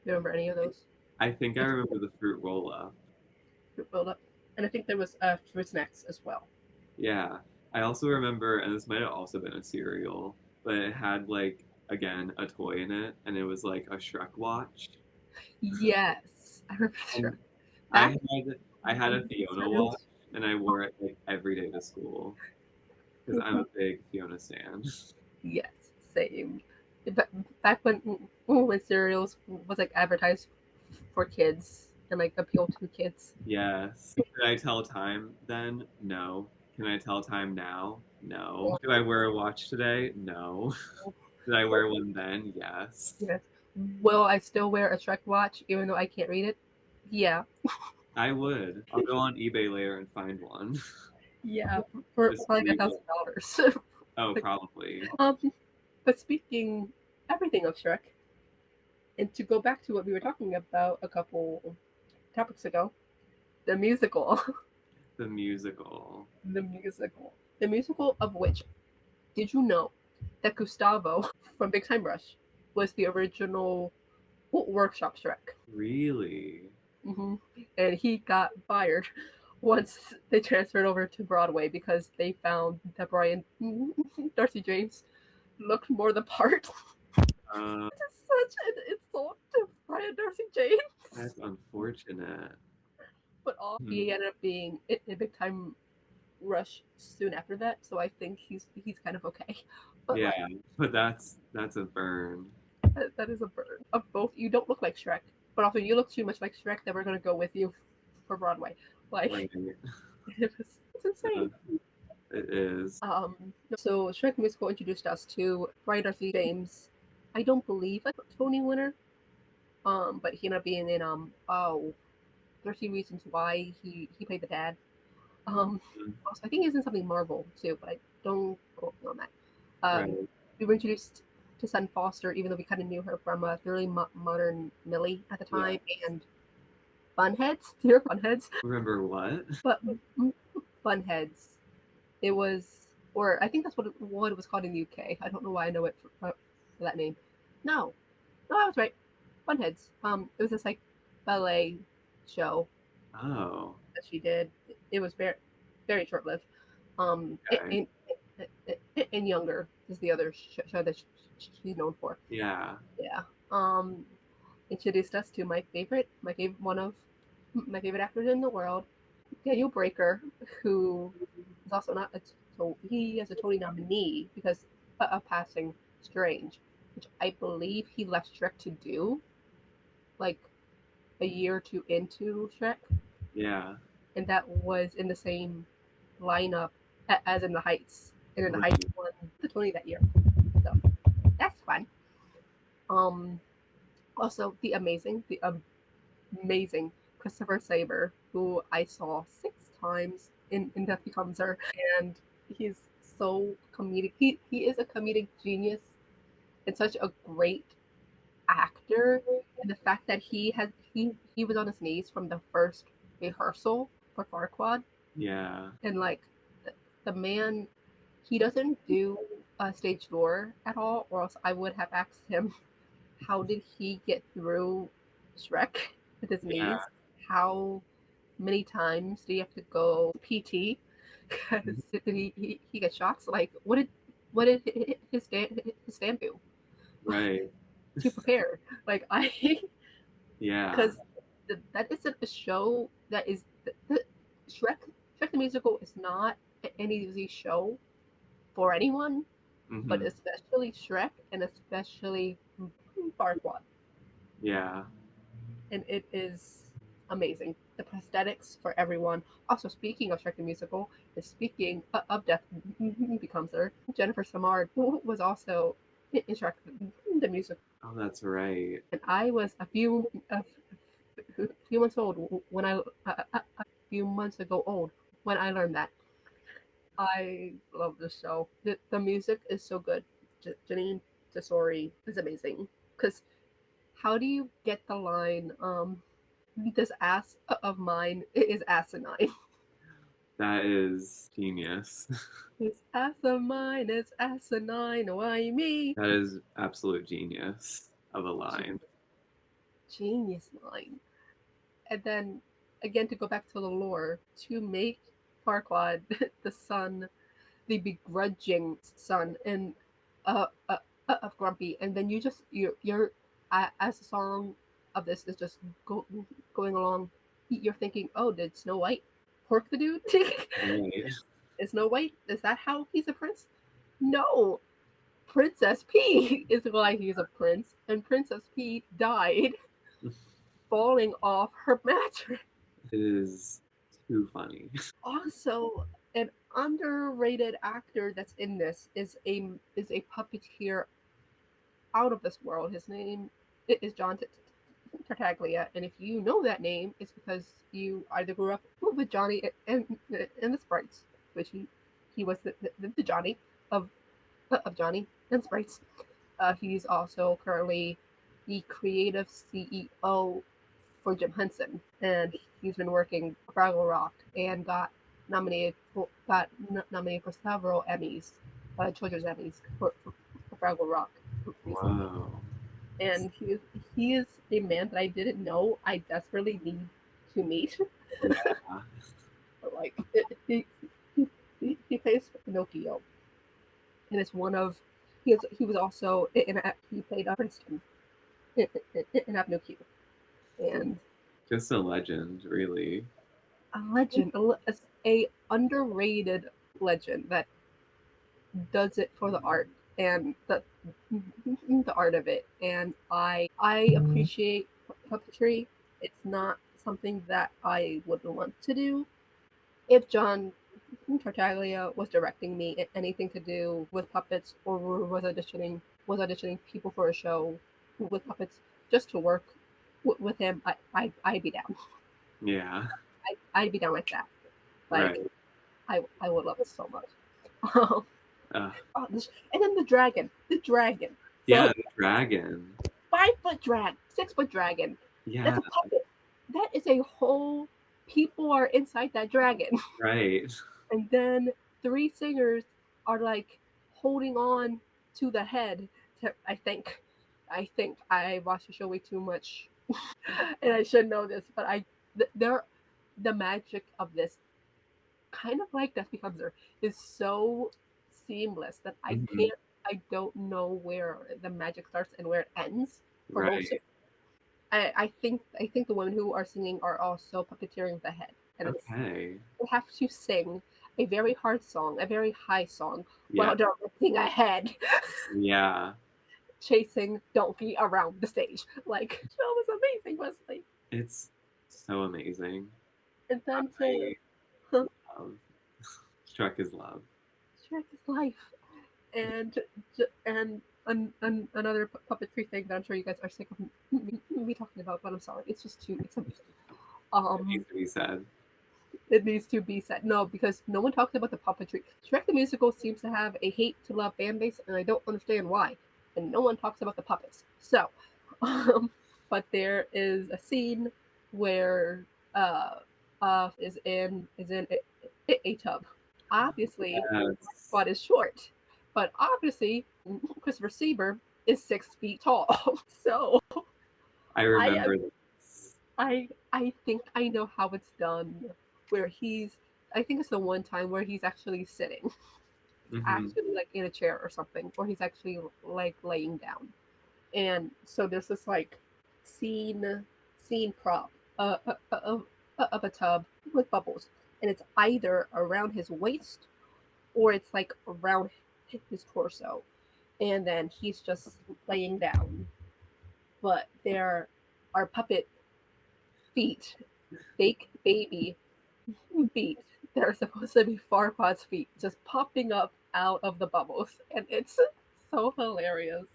Do you remember any of those?
I think I remember the fruit roll up.
Fruit roll up, and I think there was fruit snacks as well.
Yeah. I also remember, and this might have also been a cereal, but it had like again a toy in it, and it was like a Shrek watch.
Yes, I remember Shrek.
And I
Back
had I had a Fiona watch,
cereals.
and I wore it like every day to school because I'm a big Fiona stan.
Yes, same. Ba- Back when cereals was like advertised for kids and like appeal to kids.
Yes. Did I tell time then? No. Can I tell time now? No. Do I wear a watch today? No. Did I wear one then? Yes.
Yes. Will I still wear a Shrek watch even though I can't read it? Yeah.
I would. I'll go on eBay later and find one.
Yeah.
Just
For like
leave it.
$1,000.
Oh,
Like,
probably.
um, but speaking everything of Shrek, and to go back to what we were talking about a couple topics ago, the musical,
The musical.
the musical of which did you know that Gustavo from Big Time Rush was the original workshop Shrek?
Really?
Hmm. And he got fired once they transferred over to Broadway because they found that Brian Darcy James looked more the part.
Uh,
It's such an insult to Brian Darcy James.
that's unfortunate.
But all
Hmm.
he ended up being in Big Time Rush soon after that, so I think he's kind of okay. But
Yeah,
like
but that's a burn.
that is a burn of both. You don't look like Shrek, but also you look too much like Shrek that we're gonna go with you for Broadway. Like
Right.
it's insane.
It is.
So Shrek musical introduced us to Brian Darcy James. I don't believe a Tony winner. But he ended up being in 13 Reasons Why he played the dad.
Mhm.
Also, I think he's in something Marvel too, but I don't quote me on that.
Right.
We were introduced to Sun Foster, even though we kind of knew her from Thoroughly Modern Millie at the
Yeah.
time, and Bunheads. Do you remember Bunheads?
Remember what?
But Bunheads. It was, or I think that's what it was called in the UK. I don't know why I know it for that name. No, no, I was right. Bunheads. It was this like ballet show
Oh.
that she did. It was very, very short lived.
Okay.
And Younger is the other show that she's known for.
Yeah.
Yeah. Introduced us to my favorite one of my favorite actors in the world, Daniel Breaker, who is also not a, so he is a Tony nominee because of Passing Strange, which I believe he left Shrek to do like a year or two into Shrek,
Yeah.
and that was in the same lineup as In the Heights, and In the Heights
Right.
won the Tony that year. So that's fun. Um, Also the amazing Christopher Saber, who I saw 6 times in Death Becomes Her, and he's so comedic. He is a comedic genius and such a great actor. And the fact that he was on his knees from the first rehearsal for Farquaad,
Yeah.
and like the man, he doesn't do a stage door at all, or else I would have asked him how did he get through Shrek with his
Yeah.
knees? How many times did he have to go PT? Because did he get shots? Like what did his stand do
Right.
to prepare? Like I
Yeah.
because that is a show that is the Shrek the musical is not an easy show for anyone, but
Hmm.
especially Shrek and especially Farquaad.
Yeah.
And it is amazing. The prosthetics for everyone. Also, speaking of Shrek the Musical, and speaking of Death Becomes Her, Jennifer Samard was also in Shrek the Musical.
Oh, that's right.
And I was a few months old when a few months ago old when I learned that. I love this show. The music is so good. Janine Tesori is amazing. Because how do you get the line, this ass of mine is asinine.
That is genius.
This ass of mine is asinine. Why me?
That is absolute genius of a line.
Genius line. And then again to go back to the lore, to make Farquaad the son, the begrudging son, and of Grumpy, and then you're as the song of this is just going along, you're thinking, oh, did Snow White pork the dude?
Right.
Is Snow White? Is that how he's a prince? No, Princess P is why he's a prince, and Princess P died
It
falling off her mattress.
is too funny.
Also, an underrated actor that's in this is a puppeteer out of this world. His name is John Tartaglia, and if you know that name, it's because you either grew up with Johnny and the Sprites, which he was the Johnny of Johnny and Sprites. He's also currently the creative CEO for Jim Henson, and he's been working for Fraggle Rock and got nominated for several Emmys, children's Emmys for Fraggle Rock recently.
Whoa.
And he is a man that I didn't know I desperately need to meet.
Yeah.
Like he plays Pinocchio, and it's one of he was also he played Princeton in Avenue Q, and
Just a legend, really.
a legend, a underrated legend that does it for the art and the art of it. And I appreciate puppetry. It's not something that I would want to do. If John Tartaglia was directing me anything to do with puppets or was auditioning people for a show with puppets just to work with him, I'd be down.
Yeah.
I'd be down like that. Like
Right.
I would love it so much. Oh,
Uh,
and then the dragon.
yeah,
The
the dragon.
5 foot drag, 6 foot dragon. That's
Yeah,
a puppet. That is a whole. People are inside that dragon,
right.
and then 3 singers are like holding on to the head. I think I watched the show way too much, and I should know this, but they're the magic of this kind of like Death Becomes Her, is so seamless that
Hmm.
I don't know where the magic starts and where it ends for most
Right.
of. I think the women who are singing are also puppeteering the head, and it's
Okay.
they have to sing a very hard song, a very high song,
Yeah.
while directing a head
Yeah.
chasing Donkey around the stage. Like, that was amazing, Wesley.
It's so amazing.
And then to
I
huh,
love Shrek is love.
Shrek is life, and another puppetry thing that I'm sure you guys are sick of me talking about, but I'm sorry, it's just too it's amazing.
It needs
Um,
to be said.
it needs to be said. No, because no one talked about the puppetry. Shrek the Musical seems to have a hate to love fan base, and I don't understand why. And no one talks about the puppets. So, um, but there is a scene where uh, is in a tub. Obviously,
Yes.
Spot is short, but obviously Christopher Sieber is 6 feet tall. So
I
I am
remember this.
I think I know how it's done. Where he's, I think it's the one time where he's actually sitting,
Hmm.
actually like in a chair or something, or he's actually like laying down. And so there's this like scene scene prop of a tub with bubbles, and it's either around his waist or it's like around his torso, and then he's just laying down. But there are puppet feet, fake baby feet that are supposed to be Farquaad's feet just popping up out of the bubbles, and it's so hilarious.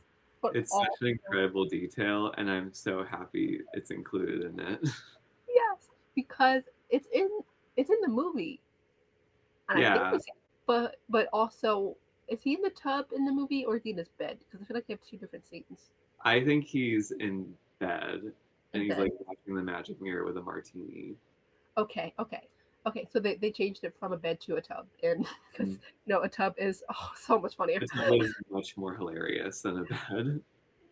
But
It's such
also,
an incredible detail, and I'm so happy it's included in it.
yes, because it's in the movie, and I think
Yeah,
we see. But also, is he in the tub in the movie or is he in his bed? Because I feel like they have two different scenes
I think he's in bed and
in
he's
bed.
like watching the magic mirror with a martini.
Okay, okay. Okay, so they changed it from a bed to a tub, and because
Mm.
a tub is so much funnier.
The tub is much more hilarious than a bed.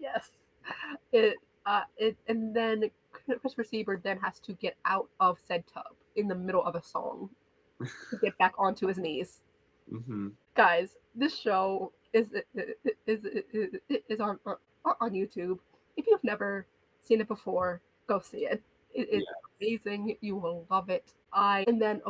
Yes, and then Christopher Siebert then has to get out of said tub in the middle of a song to get back onto his knees.
Hmm.
Guys, this show is on YouTube. If you've never seen it before, go see it. It's
Yeah.
amazing. You will love it. And then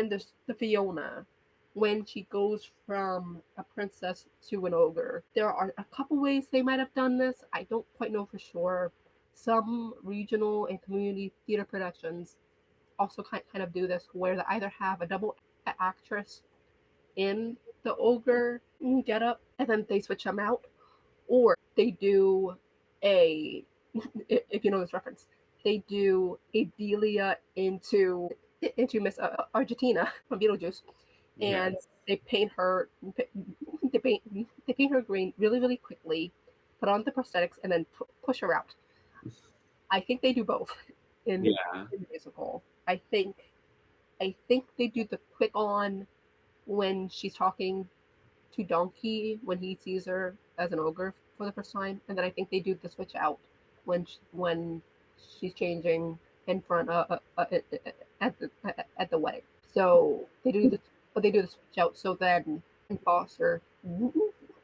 there's the Fiona when she goes from a princess to an ogre. There are a couple ways they might have done this. I don't quite know for sure. Some regional and community theater productions also kind of do this, where they either have a double actress in the ogre get up and then they switch them out, or they do a, if you know this reference, they do a Delia into Miss Argentina from Beetlejuice, and
Yes.
they paint her they paint her green really really quickly, put on the prosthetics, and then push her out. I think they do both
Yeah.
in the musical. I think they do the quick on when she's talking to Donkey when he sees her as an ogre for the first time, and then I think they do the switch out when she's changing in front at the wedding. So they do the switch out so then Foster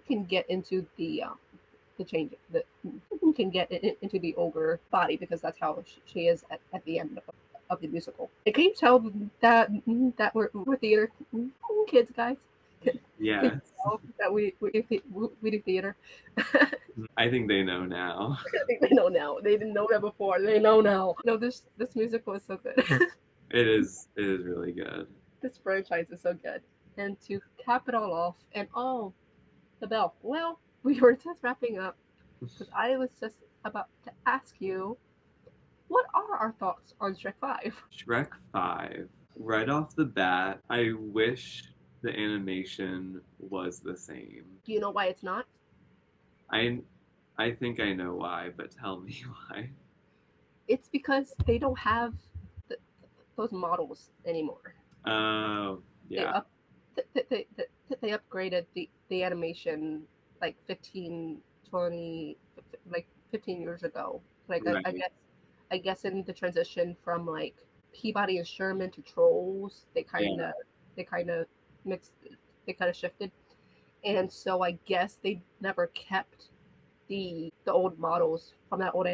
can get into the change the can get into the ogre body because that's how she is at the end of the musical. And can you tell that we're theater kids, guys? Can you
Yes.
tell that we do theater?
I think they know now.
I think they know now. They didn't know that before. They know now. No, this musical is so good.
It is really good.
This franchise is so good. And to cap it all off, and the bell. Well, we were just wrapping up because I was just about to ask you, what are our thoughts on Shrek 5?
Shrek 5. Right off the bat, I wish the animation was the same.
Do you know why it's not?
I I think I know why, but tell me why.
It's because they don't have th those models anymore.
Oh,
They
yeah,
up they upgraded the animation like 15, 20, like 15 years ago. Like
right.
I guess in the transition from like Peabody and Sherman to Trolls, they kind
Yeah,
of they kind of mixed, they kind of shifted, and so I guess they never kept the old models from that old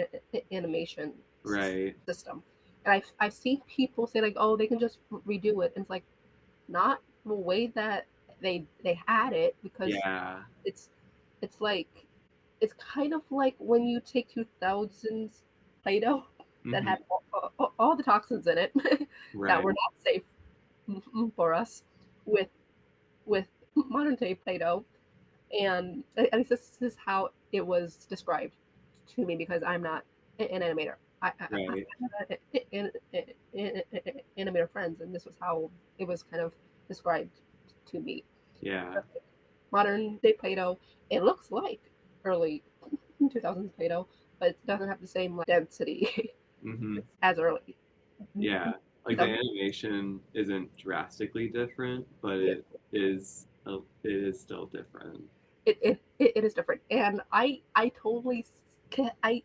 animation
Right.
system. And I've seen people say like, oh, they can just redo it, and it's like not the way that they had it, because
Yeah.
it's it's like it's kind of like when you take 2000s Play-Doh that
Hmm.
had all the toxins in it that
Right.
were not safe for us, with with modern day Play-Doh, and at least this is how it was described to me, because I'm not an animator. I
Right.
have animator friends, and this was how it was kind of described to me.
Yeah.
Modern day Play-Doh, it looks like early 2000s Play-Doh, but it doesn't have the same like density
Hmm.
as early
Yeah. Like the
2000s.
animation isn't drastically different, but
Yeah,
it is still different.
it is different, and I totally I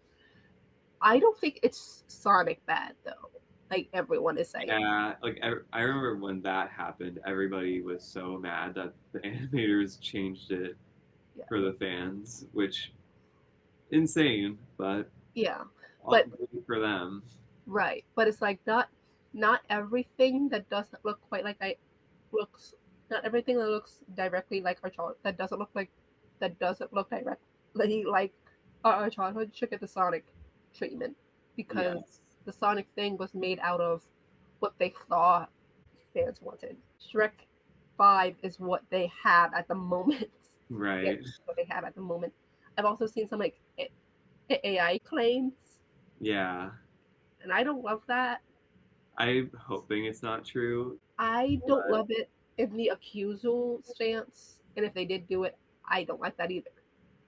I don't think it's Sonic bad though. Like everyone is saying.
Yeah, like I remember when that happened, everybody was so mad that the animators changed it
Yeah.
for the fans, which insane, but
Yeah.
all
But
good for them.
right. But it's like not everything that doesn't look quite like I looks not everything that looks directly like our child that doesn't look directly like our childhood should get the Sonic treatment, because
Yes.
the Sonic thing was made out of what they thought fans wanted. Shrek 5 is what they have at the moment. Yeah,
Right.
what they have at the moment. I've also seen some like AI claims,
Yeah.
and I don't love that.
I'm hoping it's not true,
I don't
but
love it in the accusal stance, and if they did do it, I don't like that either.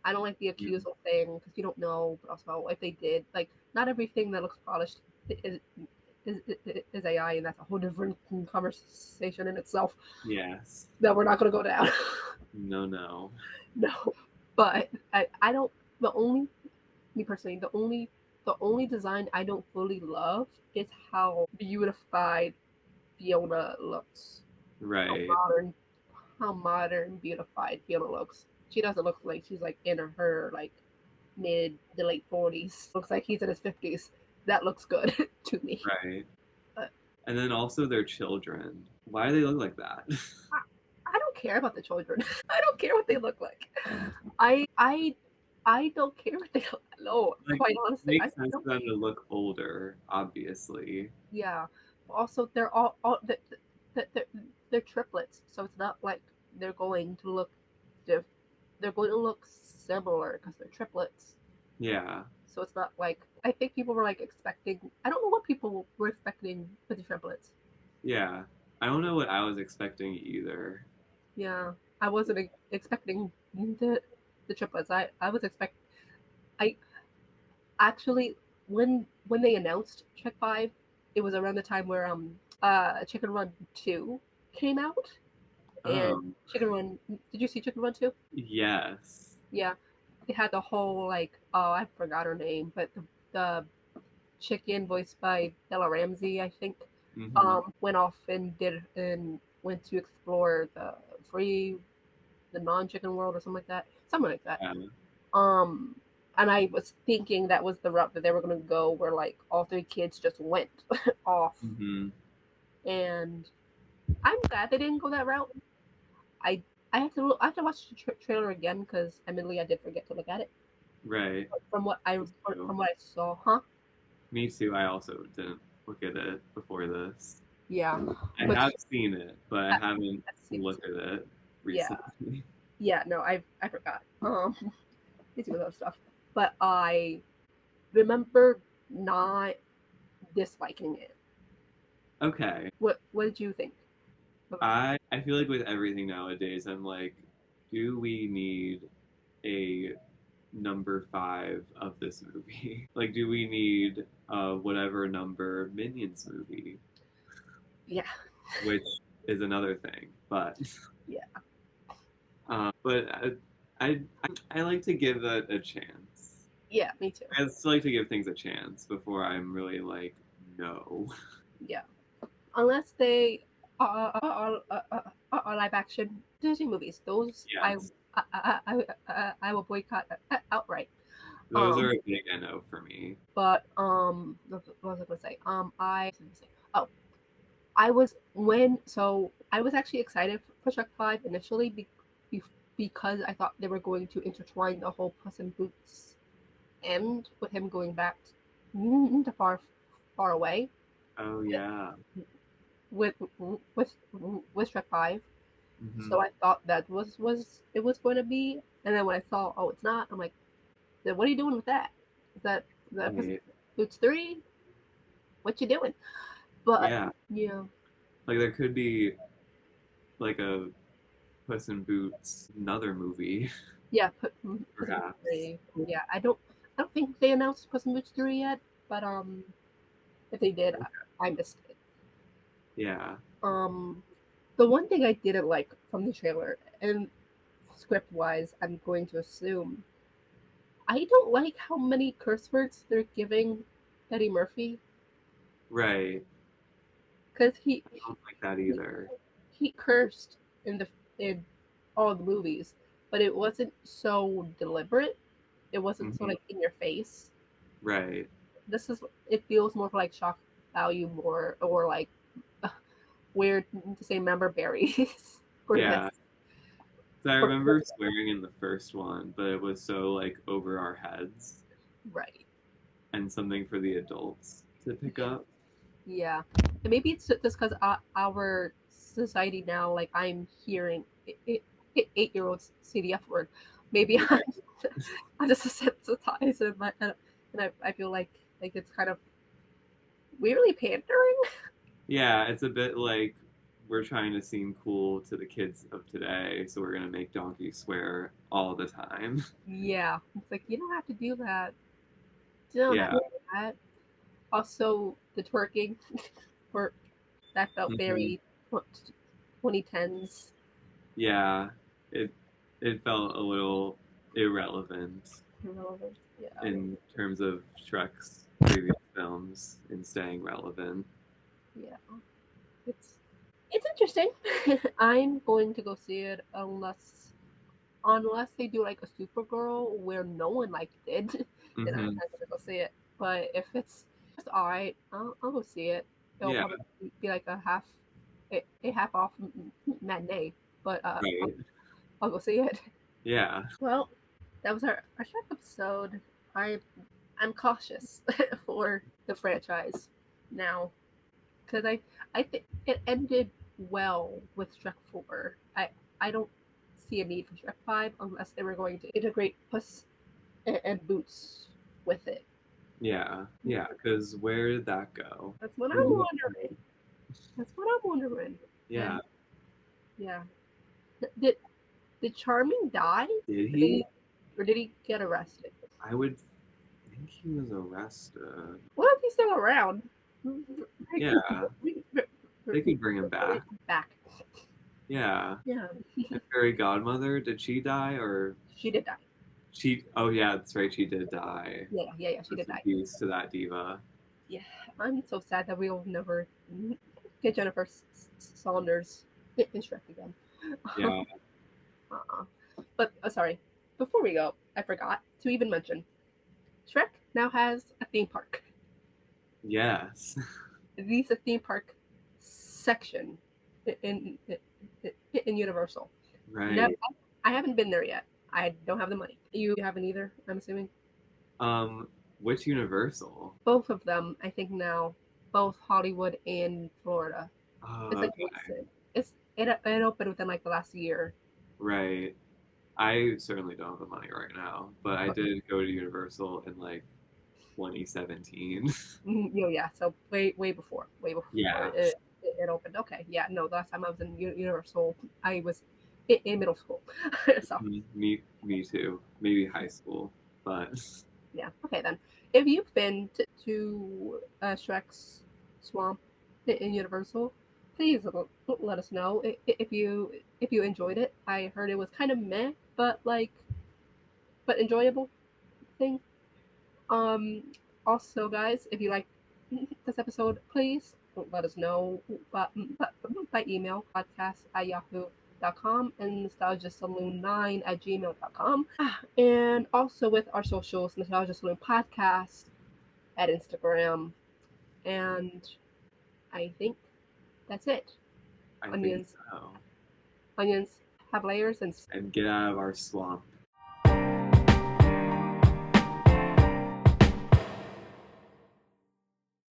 I don't like the
mm,
accusal thing because you don't know, but also if they did, like not everything that looks polished is is AI, and that's a whole different conversation in itself
yes.
that we're not going to go down.
No, no.
No, but I don't. The only me personally, the only design I don't fully love is how beautified Fiona looks. How
Right.
modern, how modern, beautified Fiona looks. She doesn't look like she's like in her like mid to late 40s. Looks like he's in his 50s. That looks good to me.
Right.
But
And then also their children. Why do they look like that?
I, I don't care about the children. I don't care what they look like. I don't care what they look. No,
Like,
quite
it
honestly, I
makes sense
don't.
for them to look older, obviously.
Yeah. Also, they're all they're, they're triplets, so it's not like they're going to look diff. They're going to look similar because they're triplets.
Yeah.
So it's not like I think people were like expecting. I don't know what people were expecting with the triplets.
Yeah. I don't know what I was expecting either.
Yeah, I wasn't expecting the triplets. I was expect. I actually when they announced Trek 5, it was around the time where Chicken Run 2 came out, and
Um,
Chicken Run. Did you see Chicken Run 2?
yes.
Yeah, it had the whole like, oh, I forgot her name, but the chicken voiced by Bella Ramsey, I think,
Hmm.
went off and went to explore the non-chicken world or something like that.
Yeah.
Um, and I was thinking that was the route that they were going to go, where like all three kids just went off,
Hmm.
and I'm glad they didn't go that route. I I have to watch the trailer again because admittedly I did forget to look at it.
Right.
But
Me too.
from what I saw, huh?
Me too. I also didn't look at it before this.
Yeah,
I
but
have seen it, but I haven't
I've seen it too.
looked at it
Yeah,
recently.
yeah. No, I forgot. Busy with other stuff, but I remember not disliking it.
Okay.
What did you think?
I feel like with everything nowadays, I'm like, do we need a number 5 of this movie? Like, do we need whatever number Minions movie?
Yeah,
Which is another thing, but
yeah,
but I I like to give it a chance.
yeah. Me too.
I still like to give things a chance before I'm really like no.
Yeah, unless they. live action Disney movies. Those
Yes,
I will boycott outright.
those
Um,
are a big no for me.
but what was I gonna say? Oh, I was when so I was actually excited for Shrek 5 initially be, because I thought they were going to intertwine the whole Puss in Boots end with him going back to far away
Oh yeah.
with with with Shrek 5.
Hmm.
So I thought that was it was going to be, and then when I saw, oh, it's not, I'm like, then what are you doing with that? Is that Puss in
Right.
Boots 3? What you doing? But
Yeah.
yeah,
Like there could be like a Puss in Boots another movie,
yeah, Puss in Boots
perhaps.
3. Yeah, I don't think they announced Puss in Boots 3 yet, but if they did, I missed it.
Yeah.
Um, the one thing I didn't like from the trailer, and script wise, I'm going to assume, I don't like how many curse words they're giving Eddie Murphy
Right.
because
I don't like that
he
either.
he cursed in the in all the movies, but it wasn't so deliberate. It wasn't so
Hmm.
like in your face.
Right.
This is it feels more like shock value more or like weird to say member berries for this.
Yeah. So I
For,
remember swearing in the first one, but it was so like over our heads
right.
and something for the adults to pick
Yeah.
up.
Yeah. And maybe it's just because our society now, like I'm hearing 8-year-olds say the F word. Maybe
Right.
I'm just desensitized and I feel like it's kind of weirdly pandering.
Yeah, it's a bit like we're trying to seem cool to the kids of today, so we're gonna make Donkey swear all the time.
Yeah. It's like you don't have to do that. You don't have
Yeah.
to do that. Also the twerking for that felt
Hmm.
very 2010s.
Yeah. It it felt a little irrelevant
Irrelevant. Yeah.
in terms of Shrek's previous films in staying relevant.
Yeah. It's it's interesting. I'm going to go see it unless they do like a Supergirl where no one liked it, then I'm
Hmm.
not gonna go see it. But if it's just alright, I'll go see it. It'll
Yeah.
probably be like a half off matinee, but
Right.
I'll go see it.
Yeah.
Well, that was our Shrek episode. I I'm cautious for the franchise now because I think it ended well with Shrek 4. I don't see a need for Shrek 5 unless they were going to integrate Puss and Boots with it.
Yeah. Yeah. Because where did that go?
That's what I'm
Where did
wondering. That's what I'm wondering.
Yeah.
And yeah, did Charming die,
Did
or did
he?
he, or did he get arrested?
I would think he was arrested.
What if he's still around?
Yeah. They could bring him back.
Back.
Yeah.
Yeah,
And Fairy Godmother, did she die or
she did die.
she? Oh yeah, that's right. She did die.
Yeah, she did
Rest in
die.
peace to that diva.
Yeah, I'm so sad that we'll never get Jennifer Saunders in Shrek again.
Yeah.
uh-uh. But sorry, before we go, I forgot to even mention Shrek now has a theme park.
Yes.
These a theme park section in in Universal. Never,
Right.
I haven't been there yet. I don't have the money. You haven't either. I'm assuming
Um, which Universal?
both of them. I think now, both Hollywood and Florida. It's
Oh,
like
okay.
recent. It opened within like the last year.
Right. I certainly don't have the money right now, but I did go to Universal in like 2017.
Yeah. So way before
Yeah.
it opened. Okay, yeah. No, the last time I was in Universal, I was in middle school. So
Mhm. Me too. Maybe high school, but
yeah. Okay then. If you've been to Shrek's Swamp in Universal, please let us know if you enjoyed it. I heard it was kind of meh, but enjoyable thing. Um, Also, guys, if you like this episode, please let us know by email, podcast@yahoo.com and nostalgiasaloon9@gmail.com. And also with our socials, Nostalgia Saloon Podcast at Instagram. And I think that's it.
I think
Onions,
so.
onions have layers and
And get out of our swamp.